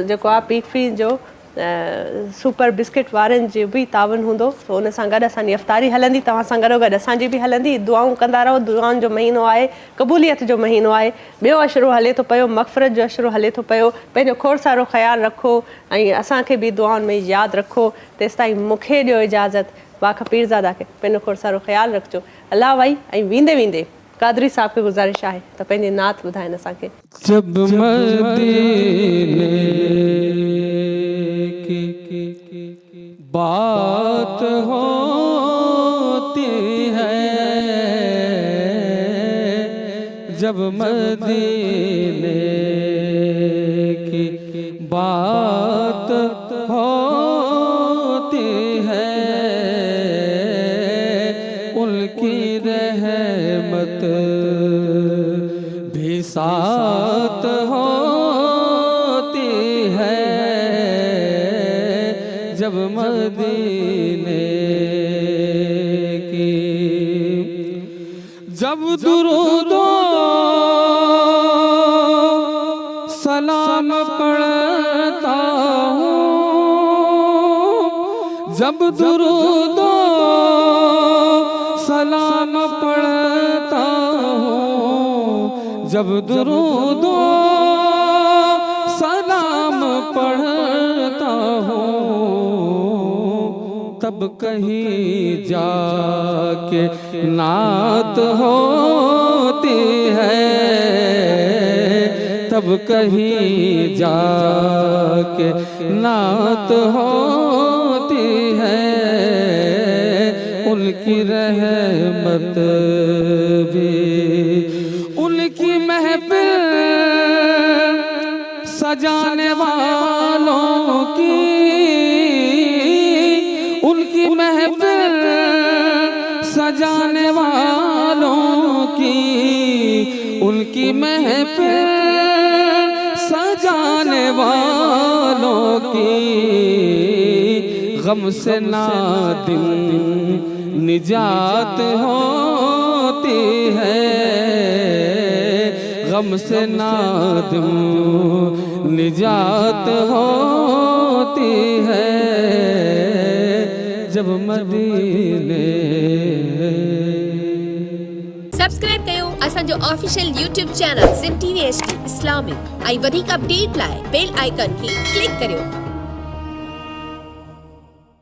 जेको आहे पीक फ्री जो सुपर बिस्किट वारनि जो बि तावन हूंदो। सो उन सां गॾु असांजी इफ़्तारी हलंदी, तव्हां सां गॾोगॾु असांजी बि हलंदी। दुआऊं कंदा रहो। दुआउनि जो महीनो आहे, क़बूलियत जो महीनो आहे। ॿियो अशरो हले थो पियो, मग़फ़िरत जो अशरो हले थो पियो। पंहिंजो खोड़ सारो ख़्यालु रखो ऐं असांखे बि दुआउनि में यादि रखो। तेसिताईं मूंखे ॾियो इजाज़त। वाख पीरज़ादा खे पंहिंजो खोड़ सारो ख़्यालु रखिजो। अलाह वाई। ऐं वेंदे वेंदे कादरी साहिब खे गुज़ारिश आहे त पंहिंजी नात ॿुधाइनि असांखे। जब मदीने की बात होती है, जब मदीने की बात होती है, उनकी रहमत भी साथ होती है। जब मदीने दुरूदो सलाम पढ़ता हूँ, जब दुरूदो सलाम पढ़ता हूँ, जब दुरूदो सलाम पढ़ता हूँ, तब कहीं जाके नात होती है, तब कहीं जाके नात होती है। उनकी रहमत भी, उनकी महफिल सजाने वालों की, उनकी महफिल सजाने वालों की, उनकी महफिल सजाने वालों की, गम से नादिम निजात होती है, गम से नादिम निजात होती है, जब मदीने। सब्सक्राइब कयो असांजो official YouTube channel Sindh TV HD Islamic. ऐं वधीक अपडेट लाइ बेल आइकन खे क्लिक करियो।